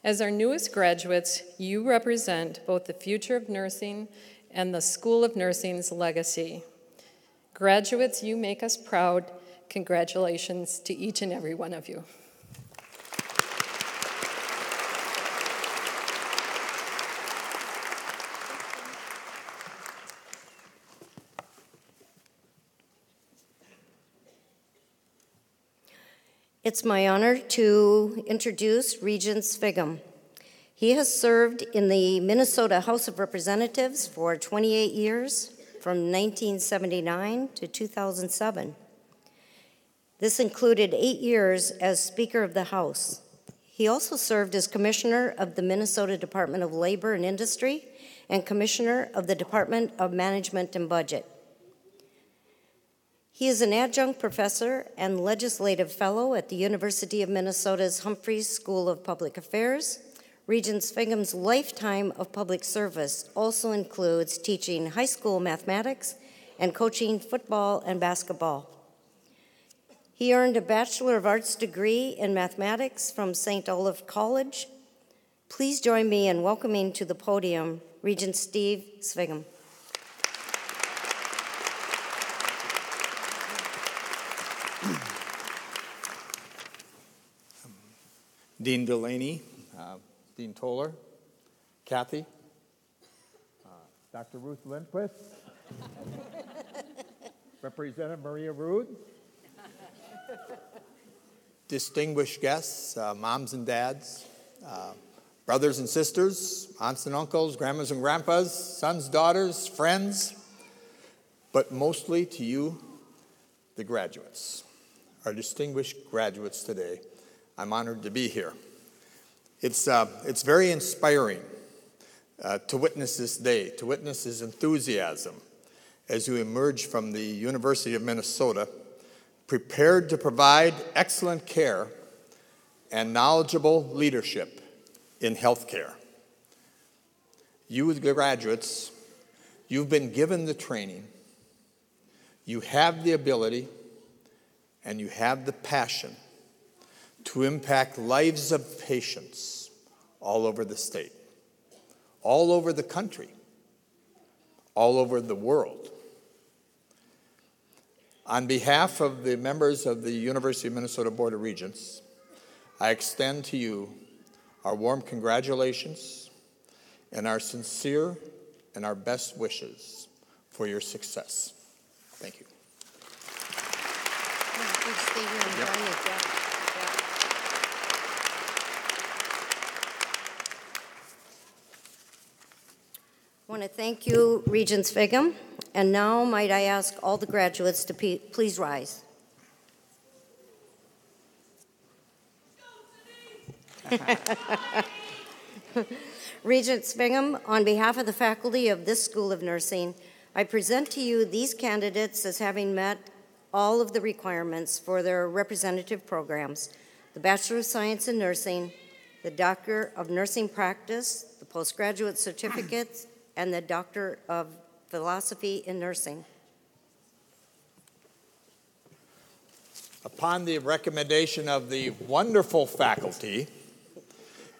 As our newest graduates, you represent both the future of nursing and the School of Nursing's legacy. Graduates, you make us proud. Congratulations to each and every one of you. It's my honor to introduce Regent Svigum. He has served in the Minnesota House of Representatives for 28 years, from 1979 to 2007. This included 8 years as Speaker of the House. He also served as Commissioner of the Minnesota Department of Labor and Industry and Commissioner of the Department of Management and Budget. He is an adjunct professor and legislative fellow at the University of Minnesota's Humphreys School of Public Affairs. Regent Svigum's lifetime of public service also includes teaching high school mathematics and coaching football and basketball. He earned a Bachelor of Arts degree in mathematics from St. Olaf College. Please join me in welcoming to the podium Regent Steve Svigum. Dean Delaney, Dean Tolar, Kathy, Dr. Ruth Lindquist, Representative Maria Rude, distinguished guests, moms and dads, brothers and sisters, aunts and uncles, grandmas and grandpas, sons, daughters, friends, but mostly to you, the graduates, our distinguished graduates today. I'm honored to be here. It's very inspiring to witness this day, to witness his enthusiasm as you emerge from the University of Minnesota, prepared to provide excellent care and knowledgeable leadership in healthcare. You, the graduates, you've been given the training, you have the ability, and you have the passion to impact lives of patients all over the state, all over the country, all over the world. On behalf of the members of the University of Minnesota Board of Regents, I extend to you our warm congratulations and our sincere and our best wishes for your success. Thank you. I want to thank you, Regent Svigum. And now might I ask all the graduates to please rise. Regent Svigum, on behalf of the faculty of this School of Nursing, I present to you these candidates as having met all of the requirements for their representative programs: the Bachelor of Science in Nursing, the Doctor of Nursing Practice, the postgraduate certificates, and the Doctor of Philosophy in Nursing. Upon the recommendation of the wonderful faculty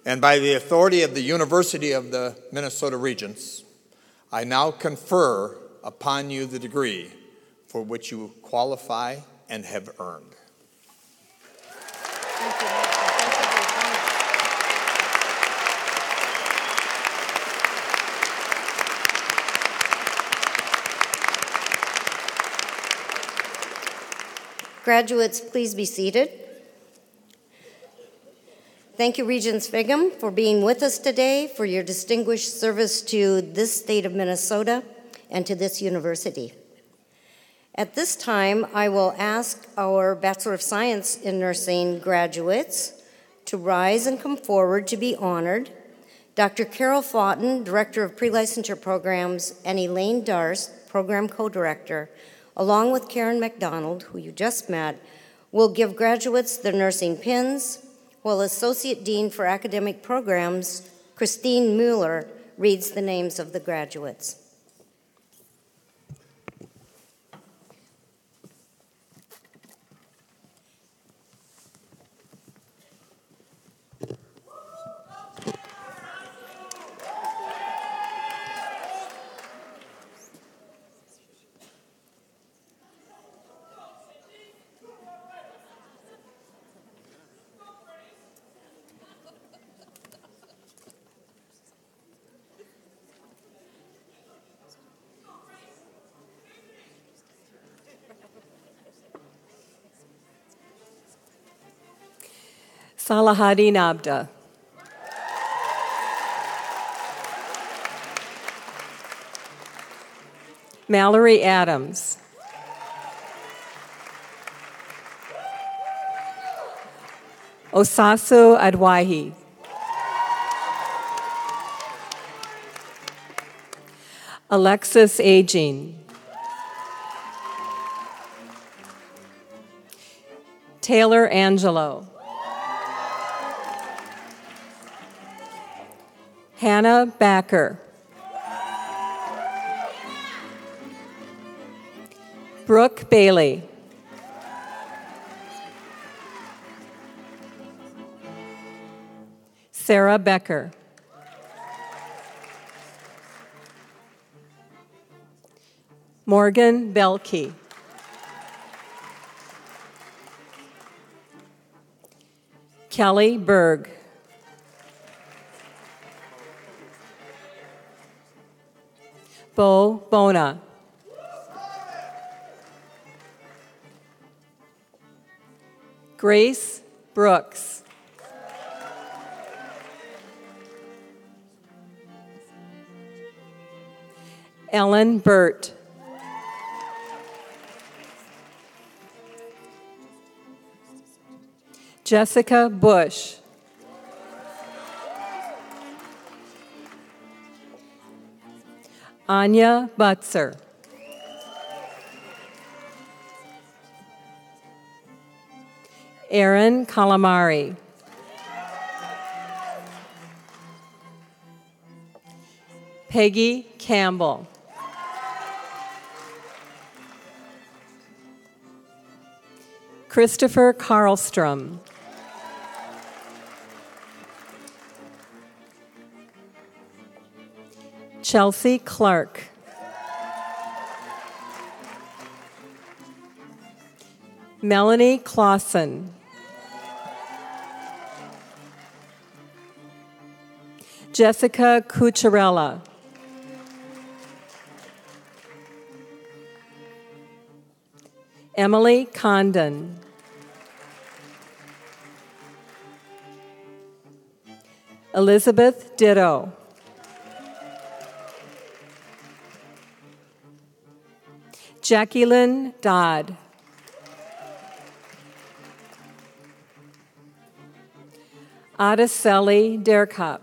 and by the authority of the University of the Minnesota Regents, I now confer upon you the degree for which you qualify and have earned. Thank you. Graduates, please be seated. Thank you, Regents Figum, for being with us today, for your distinguished service to this state of Minnesota and to this university. At this time, I will ask our Bachelor of Science in Nursing graduates to rise and come forward to be honored. Dr. Carol Foughton, Director of Pre-Licensure Programs, and Elaine Darst, Program Co-Director, along with Karen McDonald, who you just met, will give graduates their nursing pins, while Associate Dean for Academic Programs, Christine Mueller, reads the names of the graduates. Salahadin Abda. Mallory Adams. Osasu Adwahi. Alexis Aging. Taylor Angelo. Hannah Backer. Brooke Bailey. Sarah Becker. Morgan Belkey. Kelly Berg. Bo Bona. Grace Brooks. Ellen Burt. Jessica Bush. Anya Butzer. Aaron Calamari. Peggy Campbell. Christopher Karlstrom. Chelsea Clark. Melanie Clausen. Jessica Cucciarella. Emily Condon. Elizabeth Ditto. Jacqueline Dodd. Adeseli Derkop.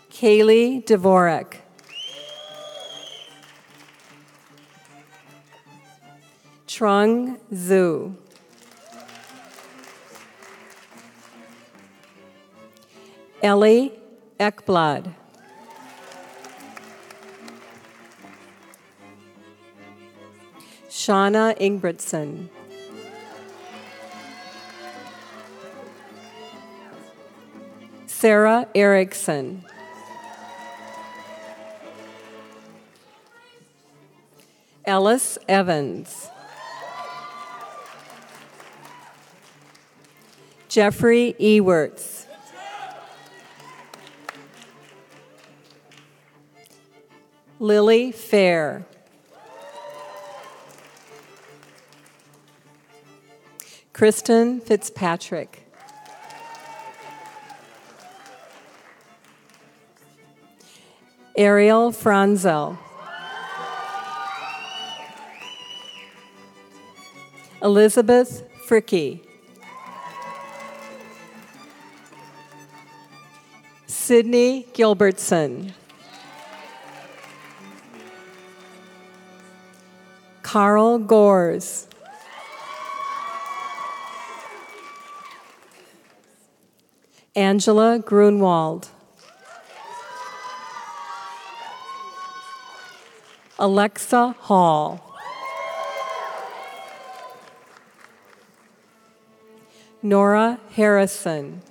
Kaylee Dvorak. Trung Zhu. Ellie Ekblad. Shauna Ingbritson. Sarah Erickson. Ellis Evans. Jeffrey Ewerts. Lily Fair. Kristen Fitzpatrick. Ariel Franzel. Elizabeth Fricky. Sydney Gilbertson. Carl Gores. Angela Grunwald. Alexa Hall. Nora Harrison.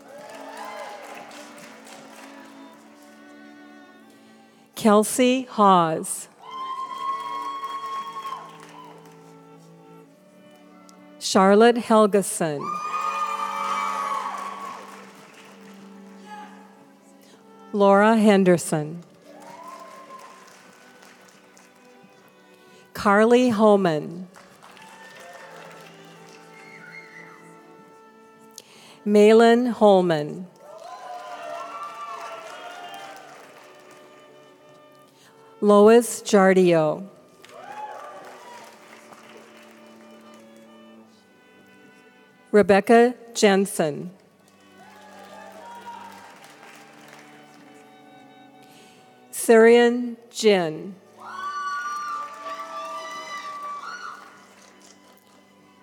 Kelsey Hawes. Charlotte Helgeson. Laura Henderson. Carly Holman. Malin Holman. Lois Jardio. Rebecca Jensen. Syrian Jin.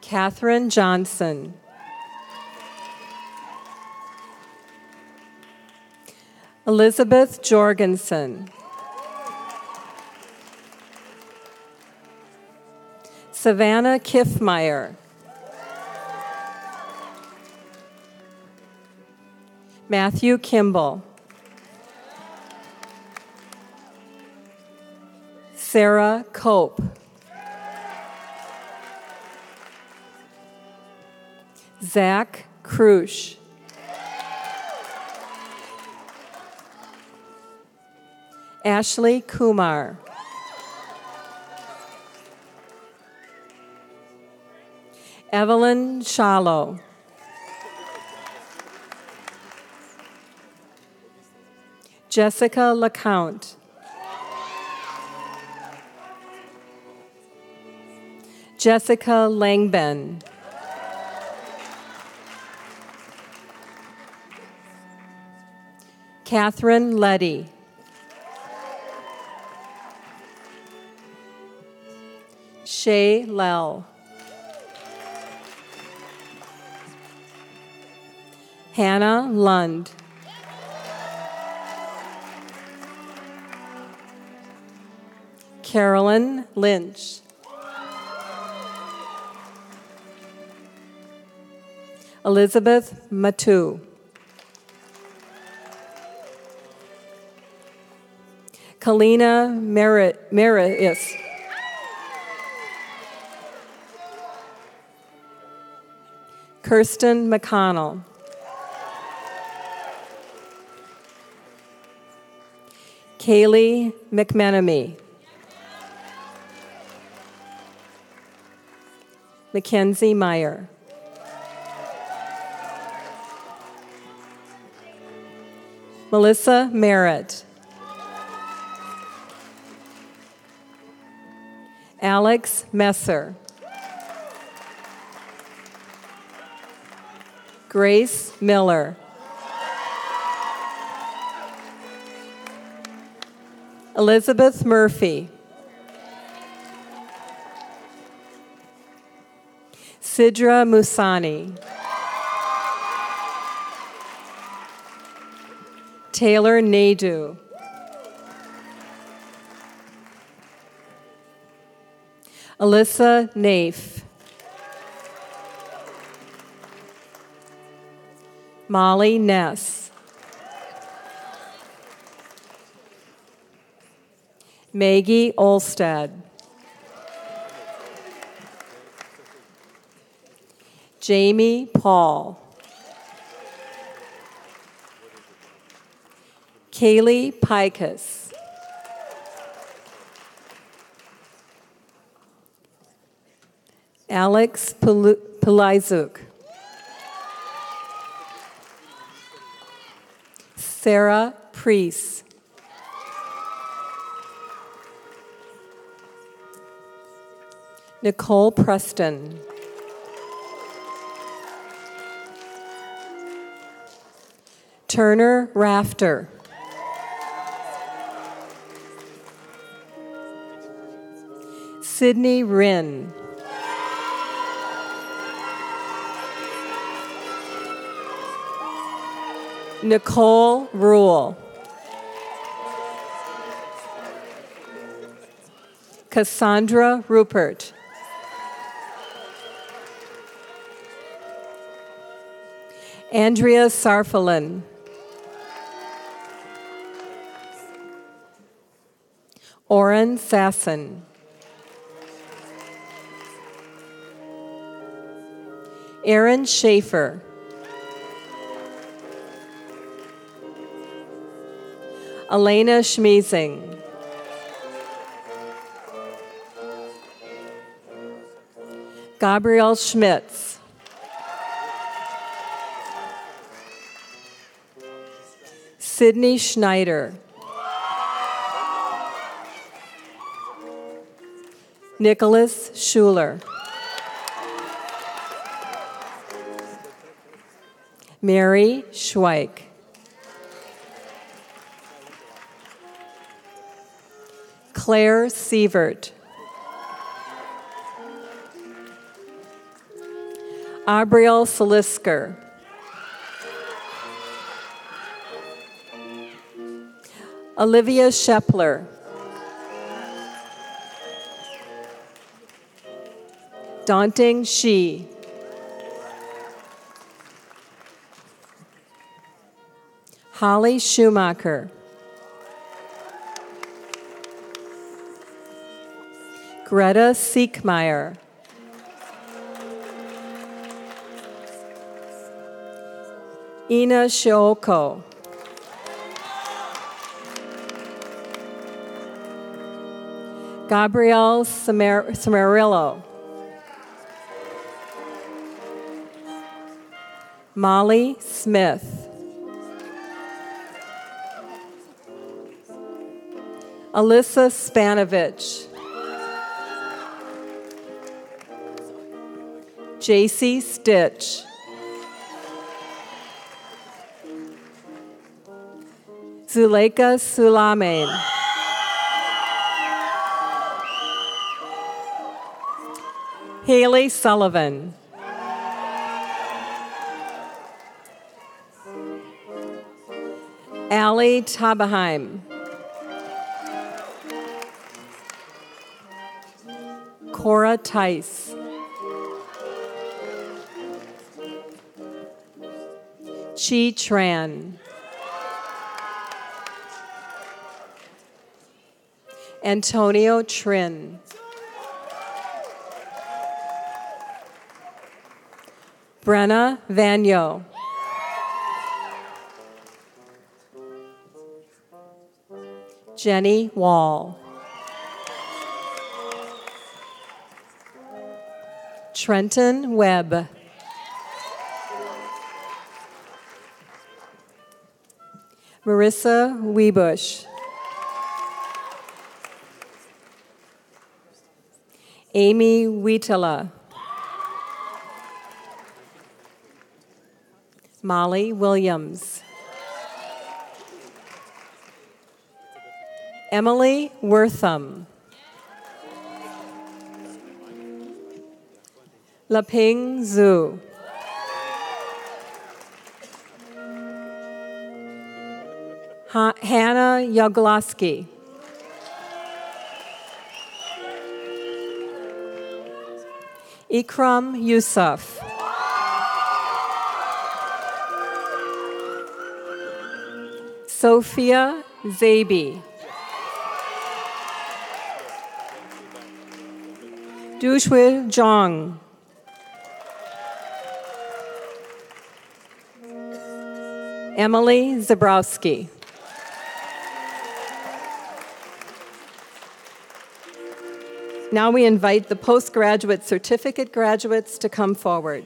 Catherine Johnson. Elizabeth Jorgensen. Savannah Kiffmeyer. Matthew Kimball. Sarah Cope. Zach Krusch. Ashley Kumar. Evelyn Shallow. Jessica LeCount. Jessica Langben. Catherine Letty. Shay Lell. Hannah Lund. Carolyn Lynch. Elizabeth Matu. Kalina Maris. Kirsten McConnell. Kaylee McMenamy. Mackenzie Meyer. Melissa Merritt. Alex Messer. Grace Miller. Elizabeth Murphy. Sidra Musani. Taylor Naidu. Alyssa Naif. Molly Ness. Maggie Olstad. Jamie Paul. Kaylee Pikus. Alex Pulizuk. Sarah Priest. Nicole Preston. Turner Rafter. Sydney Rinn. Nicole Rule. Cassandra Rupert. Andrea Sarfalin. Oren Sasson. Aaron Schaefer. Elena Schmiesing. Gabrielle Schmitz. Sydney Schneider. Nicholas Schuler. Mary Schweik. Claire Sievert. Abriel Salisker. Olivia Shepler. Daunting Shi. Holly Schumacher. Greta Siekmeyer. Ina Shioko. Gabrielle Samarillo. Molly Smith. Alyssa Spanovich. JC Stitch. Zuleika Sulaiman. Haley Sullivan. Allie Tabaheim. Cora Tice. Chi Tran. Antonio Trin. Brenna Vanyo. Jenny Wall. Trenton Webb. Marissa Wiebush. Amy Wheatala. Molly Williams. Emily Wortham. Laping Zhu. Hannah Yagloski. Ikram Yusuf. Sophia Zabi. Dushui Zhang. Emily Zabrowski. Now we invite the postgraduate certificate graduates to come forward.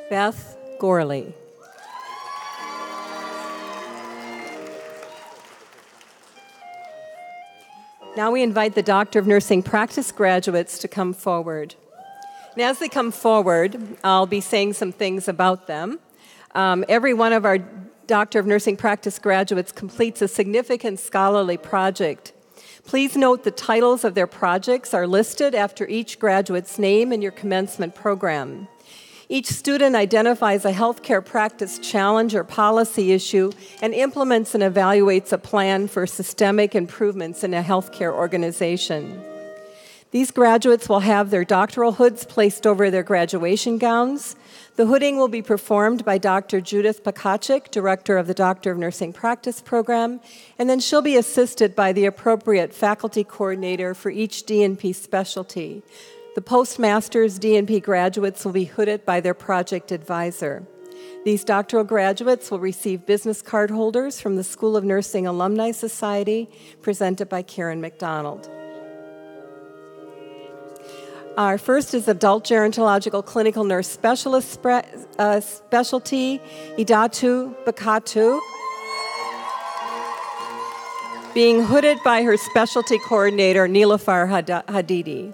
Beth Gorley. Now we invite the Doctor of Nursing practice graduates to come forward. And as they come forward, I'll be saying some things about them. Every one of our Doctor of Nursing practice graduates completes a significant scholarly project. Please note the titles of their projects are listed after each graduate's name in your commencement program. Each student identifies a healthcare practice challenge or policy issue and implements and evaluates a plan for systemic improvements in a healthcare organization. These graduates will have their doctoral hoods placed over their graduation gowns. The hooding will be performed by Dr. Judith Pakachik, Director of the Doctor of Nursing Practice Program, and then she'll be assisted by the appropriate faculty coordinator for each D&P specialty. The postmasters D&P graduates will be hooded by their project advisor. These doctoral graduates will receive business card holders from the School of Nursing Alumni Society, presented by Karen McDonald. Our first is Adult Gerontological Clinical Nurse Specialist Specialty, Idatu Bakatu, being hooded by her specialty coordinator, Nilafar Hadidi.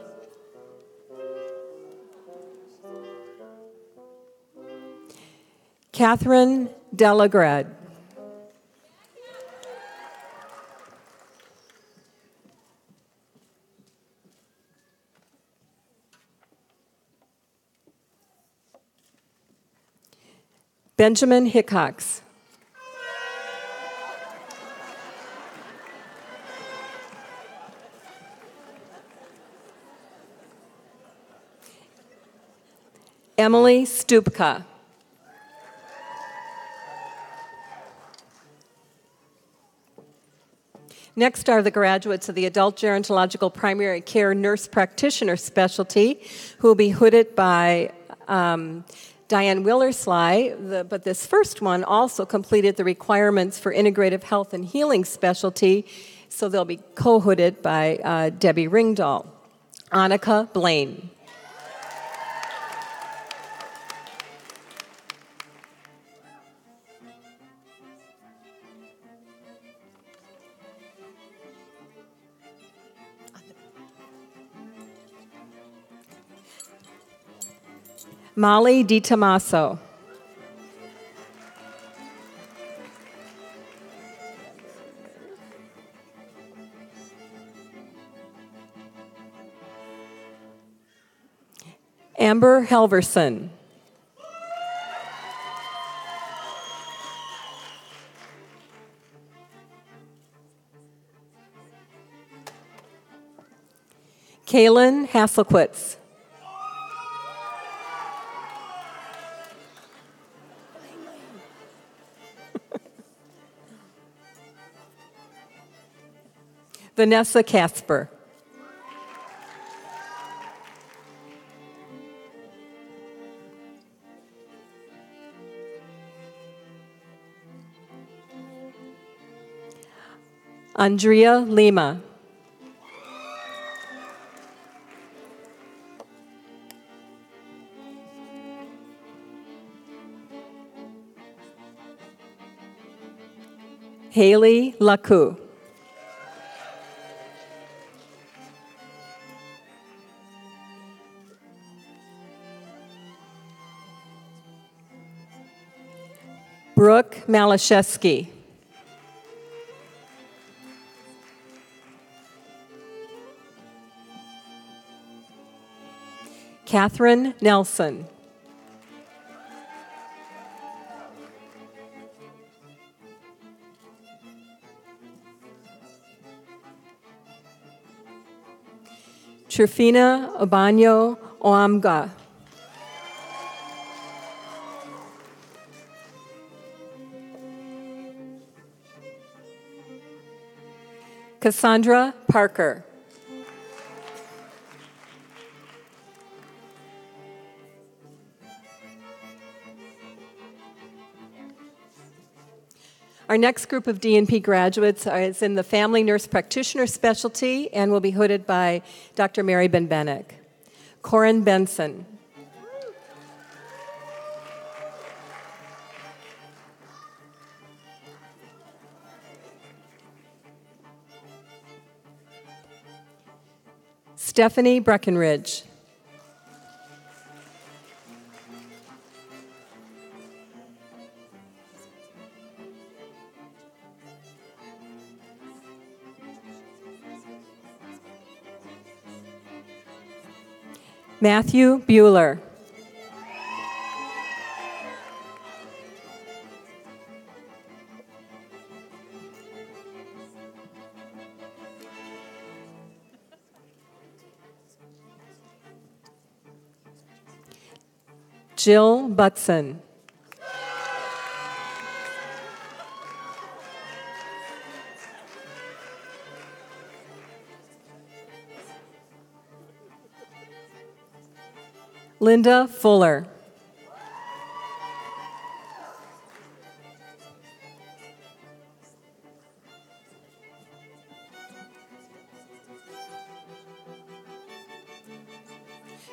Catherine Delagrad. Benjamin Hickox. Emily Stupka. Next are the graduates of the Adult Gerontological Primary Care Nurse Practitioner Specialty, who will be hooded by Diane Willersly, but this first one also completed the requirements for Integrative Health and Healing Specialty, so they'll be co-hooded by Debbie Ringdahl. Annika Blaine. Molly DiTomaso. Amber Helverson. Kaylin Hasselquitz. Vanessa Casper. Andrea Lima. Haley Lacu. Brooke Malashevsky. Catherine Nelson. Trifina Obanyo Oamga. Cassandra Parker. Our next group of D&P graduates is in the Family Nurse Practitioner Specialty and will be hooded by Dr. Mary Benbenek. Corin Benson. Stephanie Breckenridge. Matthew Bueller. Jill Butson. Linda Fuller.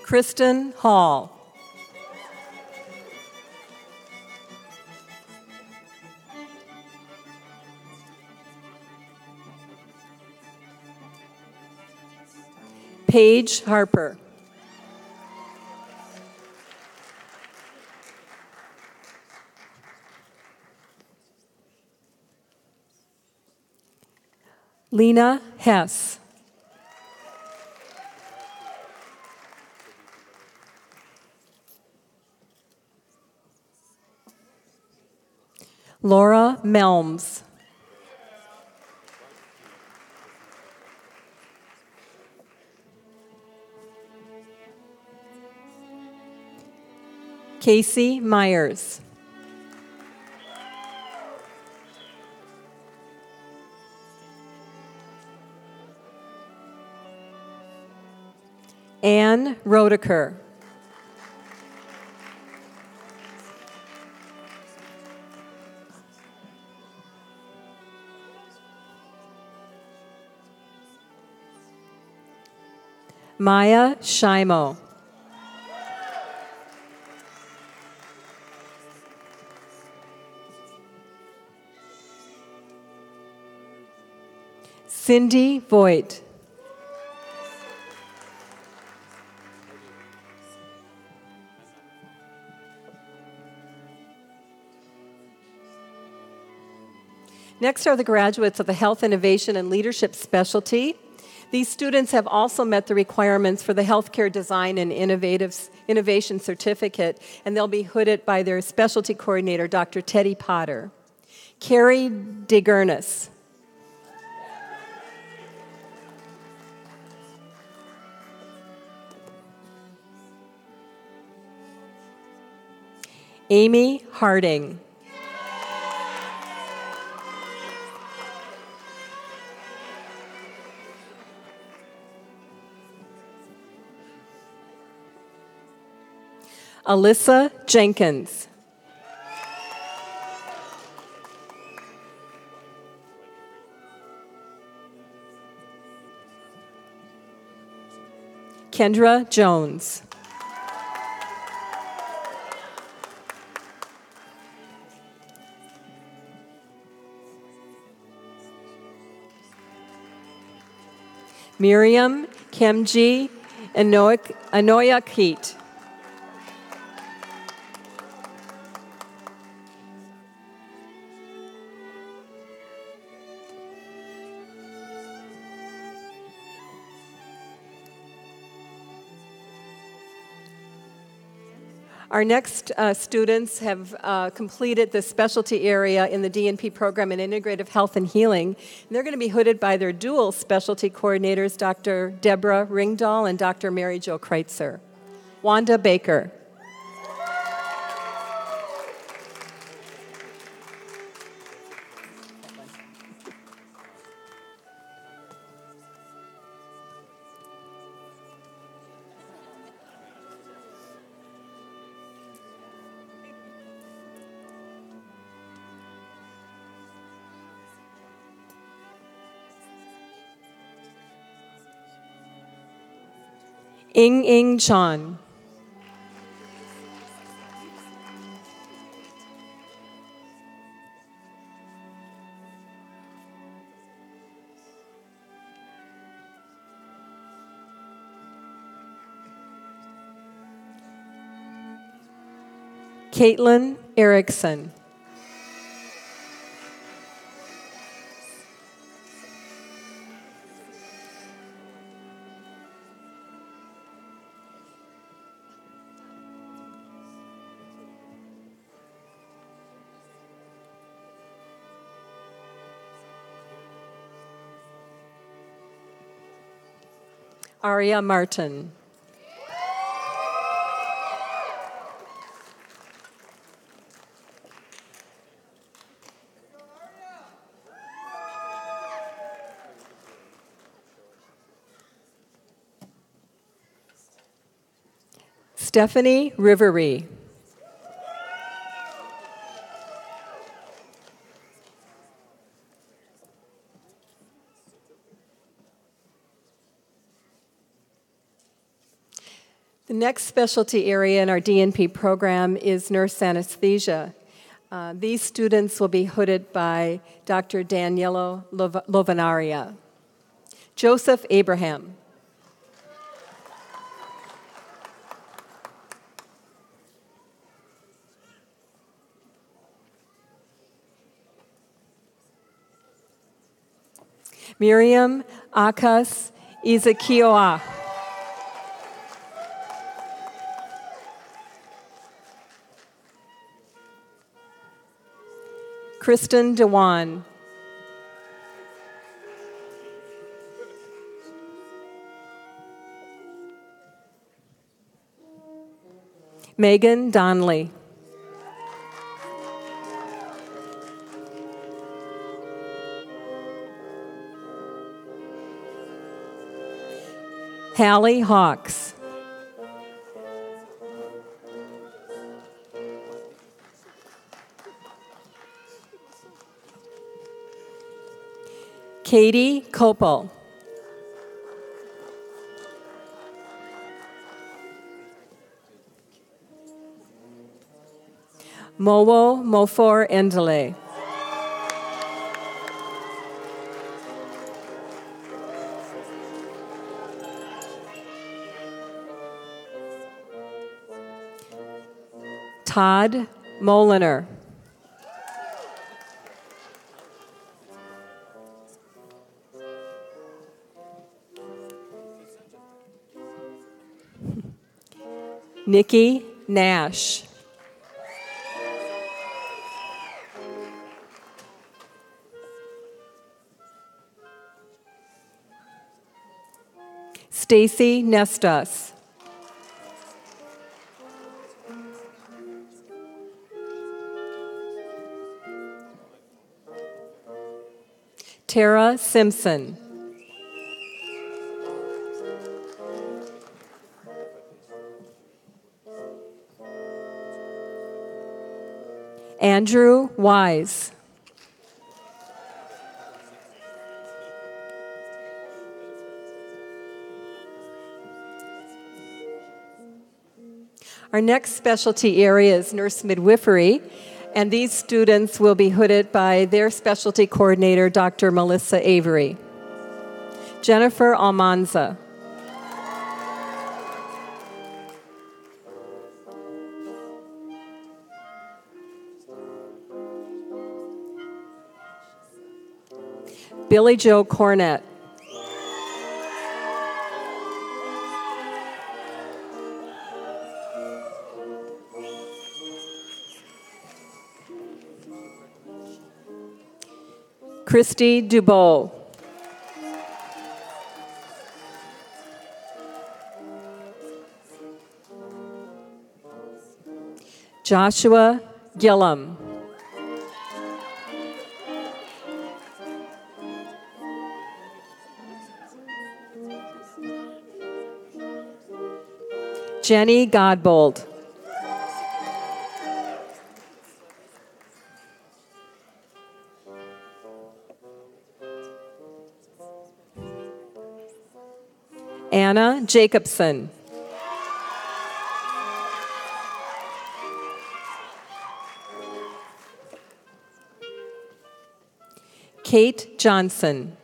Kristen Hall. Paige Harper. Lena Hess. Laura Melms. Casey Myers. Anne Rodeker. Maya Shimo. Cindy Voigt. Next are the graduates of the Health Innovation and Leadership Specialty. These students have also met the requirements for the Healthcare Design and Innovation Certificate, and they'll be hooded by their specialty coordinator, Dr. Teddy Potter. Carrie DeGurnis. Amy Harding. Alyssa Jenkins. Kendra Jones. Miriam Kemji Anoya Keat. Our next students have completed the specialty area in the DNP program in Integrative Health and Healing. And they're going to be hooded by their dual specialty coordinators, Dr. Deborah Ringdahl and Dr. Mary Jo Kreitzer. Wanda Baker. Ing Chan. Caitlin Erickson. Aria Martin. Stephanie Rivery. The next specialty area in our DNP program is nurse anesthesia. These students will be hooded by Dr. Daniela Lovanaria. Joseph Abraham. Miriam Akas Izakioa. Kristen Dewan. Megan Donnelly. Hallie Hawks. Katie Kopel. Mowo Mofor Endele. Todd Moliner. Nikki Nash. Stacy Nestas. Tara Simpson. Andrew Wise. Our next specialty area is nurse midwifery, and these students will be hooded by their specialty coordinator, Dr. Melissa Avery. Jennifer Almanza. Billy Joe Cornett. Christy Dubois. Joshua Gillum. Jenny Godbold. Anna Jacobson. Kate Johnson.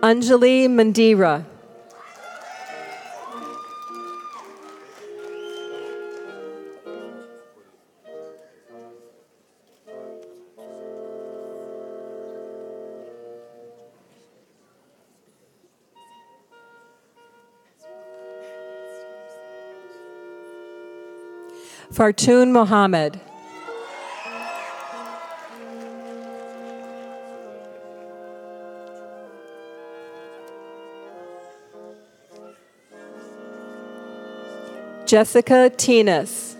Anjali Mandira. Fartoon Mohammed. Jessica Tinas.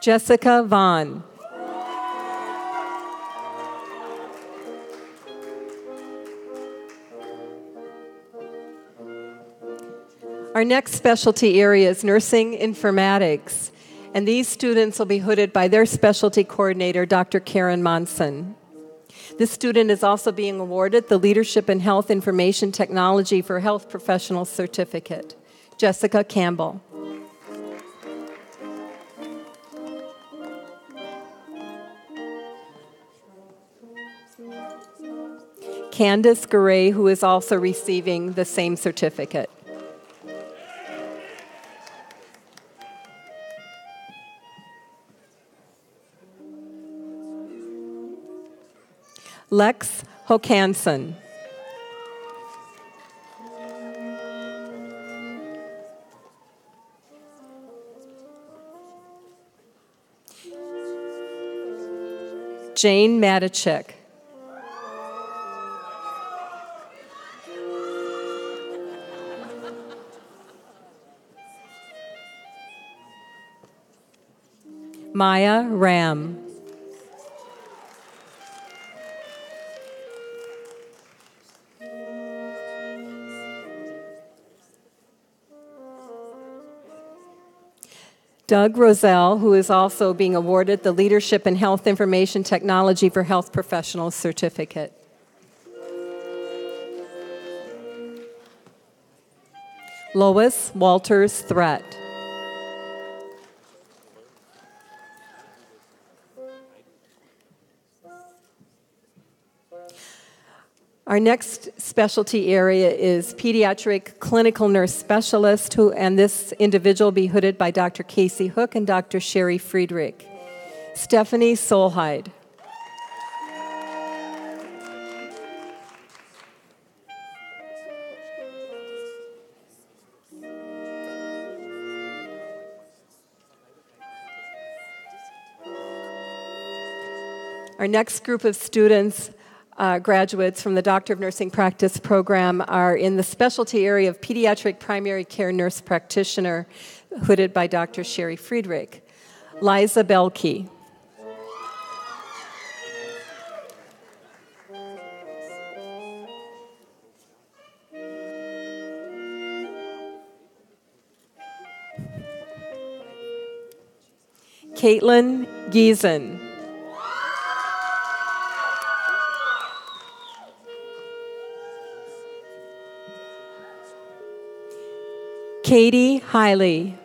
Jessica Vaughn. Our next specialty area is nursing informatics, and these students will be hooded by their specialty coordinator, Dr. Karen Monson. This student is also being awarded the Leadership in Health Information Technology for Health Professional Certificate. Jessica Campbell. Candace Garay, who is also receiving the same certificate. Lex Hokanson. Jane Matichek. Maya Ram. Doug Roselle, who is also being awarded the Leadership in Health Information Technology for Health Professionals Certificate. Lois Walters Threat. Our next specialty area is pediatric clinical nurse specialist, and this individual will be hooded by Dr. Casey Hook and Dr. Sherry Friedrich. Stephanie Solheid. Our next group of students, graduates from the Doctor of Nursing Practice program, are in the specialty area of pediatric primary care nurse practitioner, hooded by Dr. Sherry Friedrich. Liza Belkey. Caitlin Giesen. Katie Hiley.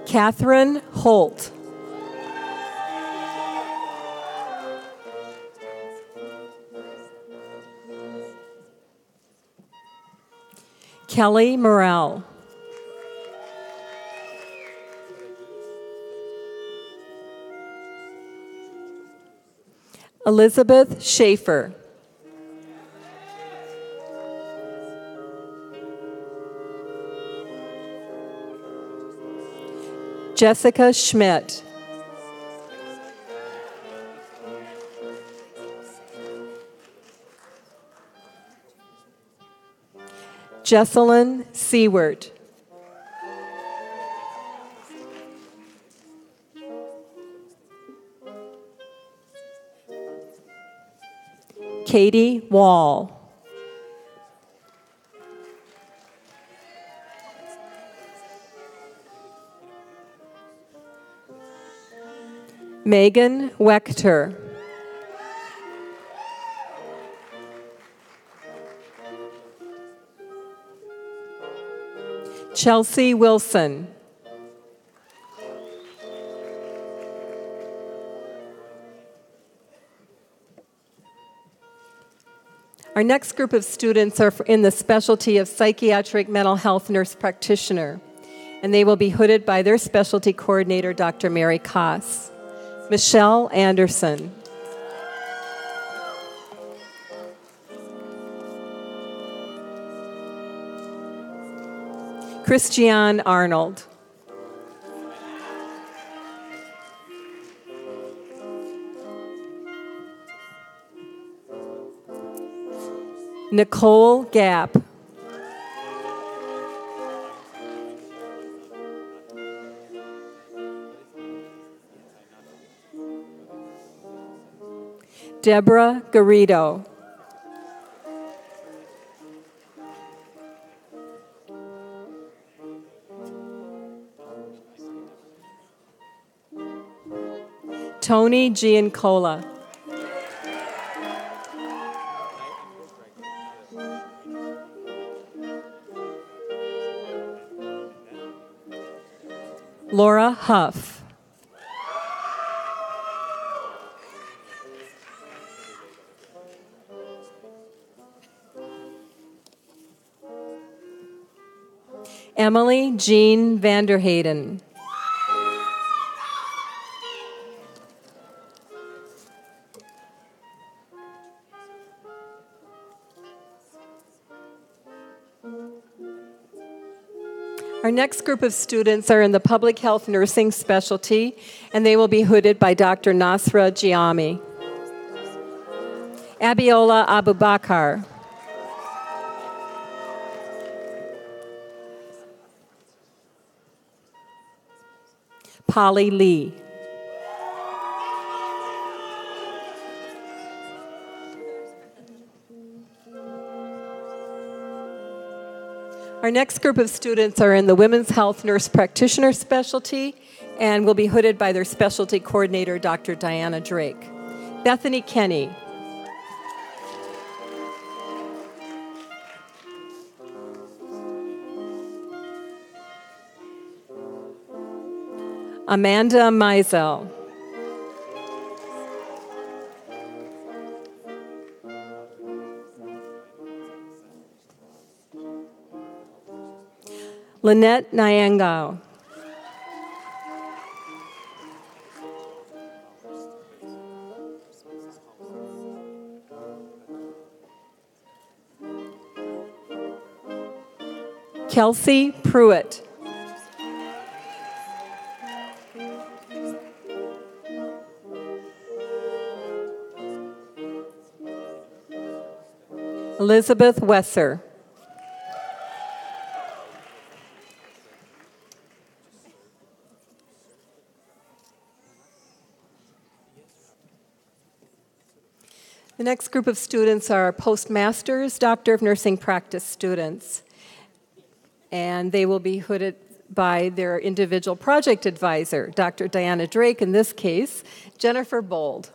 Catherine Holt. Kelly Morrell. Elizabeth Schaefer. Jessica Schmidt. Jesselyn Seward. Katie Wall. Megan Wechter. Chelsea Wilson. Our next group of students are in the specialty of psychiatric mental health nurse practitioner, and they will be hooded by their specialty coordinator, Dr. Mary Koss. Michelle Anderson. Christiane Arnold. Nicole Gap. Deborah Garrido. Tony Giancola. Laura Huff. Emily Jean Vanderhayden. Our next group of students are in the public health nursing specialty, and they will be hooded by Dr. Nasra Giami. Abiola Abubakar. Polly Lee. Our next group of students are in the women's health nurse practitioner specialty and will be hooded by their specialty coordinator, Dr. Diana Drake. Bethany Kenny. Amanda Meisel. Lynette Nyangao. Kelsey Pruitt. Elizabeth Wesser. The next group of students are postmasters, Doctor of Nursing Practice students, and they will be hooded by their individual project advisor, Dr. Diana Drake, in this case, Jennifer Bold.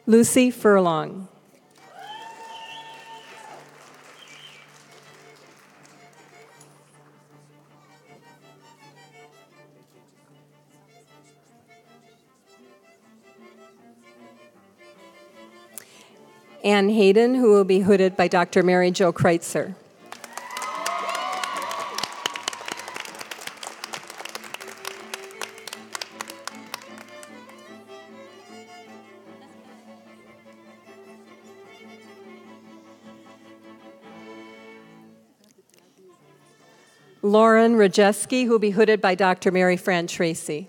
Lucy Furlong. Ann Hayden, who will be hooded by Dr. Mary Jo Kreitzer. Lauren Rajeski, who will be hooded by Dr. Mary Fran Tracy.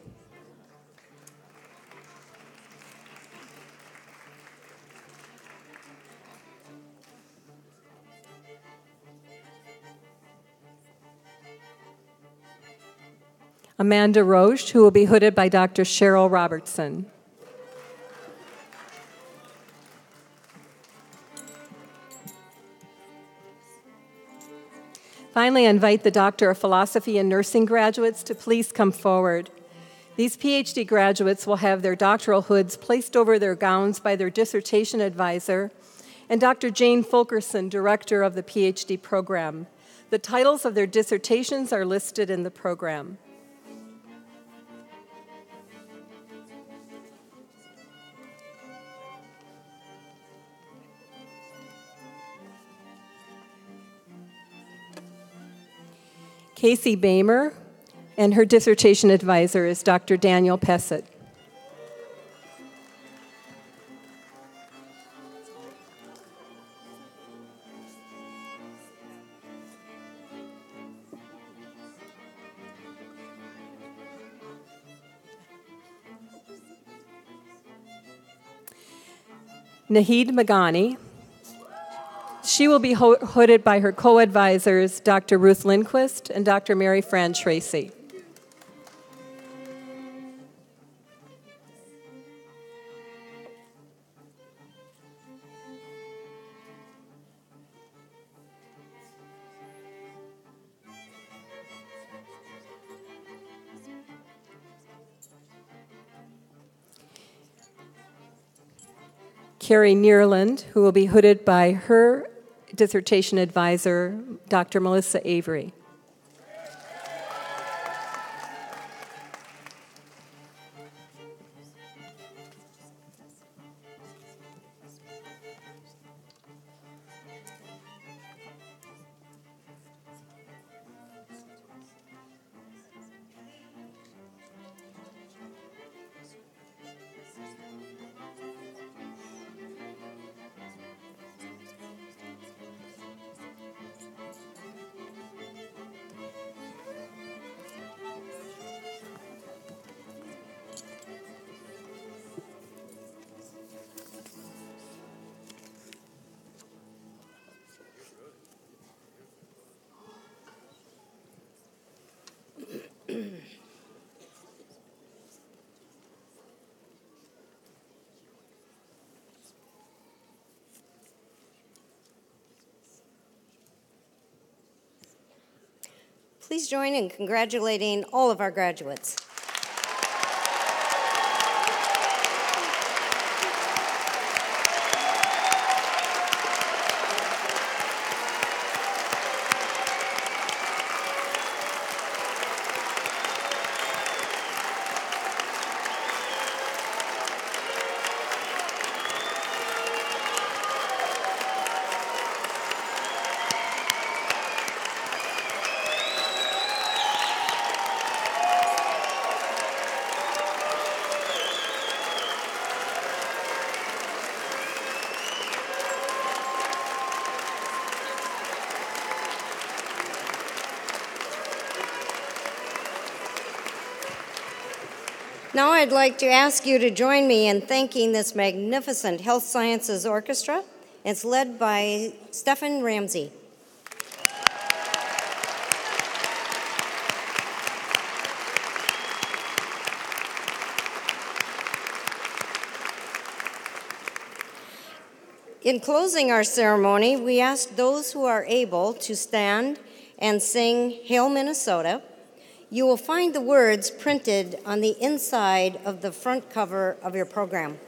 Amanda Roche, who will be hooded by Dr. Cheryl Robertson. Finally, I invite the Doctor of Philosophy and Nursing graduates to please come forward. These PhD graduates will have their doctoral hoods placed over their gowns by their dissertation advisor and Dr. Jane Fulkerson, director of the PhD program. The titles of their dissertations are listed in the program. Casey Bamer, and her dissertation advisor is Dr. Daniel Pessett. Nahid Magani. She will be hooded by her co-advisors, Dr. Ruth Lindquist and Dr. Mary Fran Tracy. Carrie Neerland, who will be hooded by her dissertation advisor, Dr. Melissa Avery. Please join in congratulating all of our graduates. Now I'd like to ask you to join me in thanking this magnificent Health Sciences Orchestra. It's led by Stephen Ramsey. In closing our ceremony, we ask those who are able to stand and sing Hail Minnesota. You will find the words printed on the inside of the front cover of your program.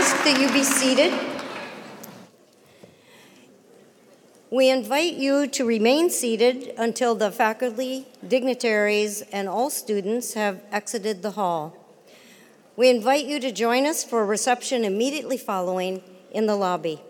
ask that you be seated. We invite you to remain seated until the faculty, dignitaries, and all students have exited the hall. We invite you to join us for a reception immediately following in the lobby.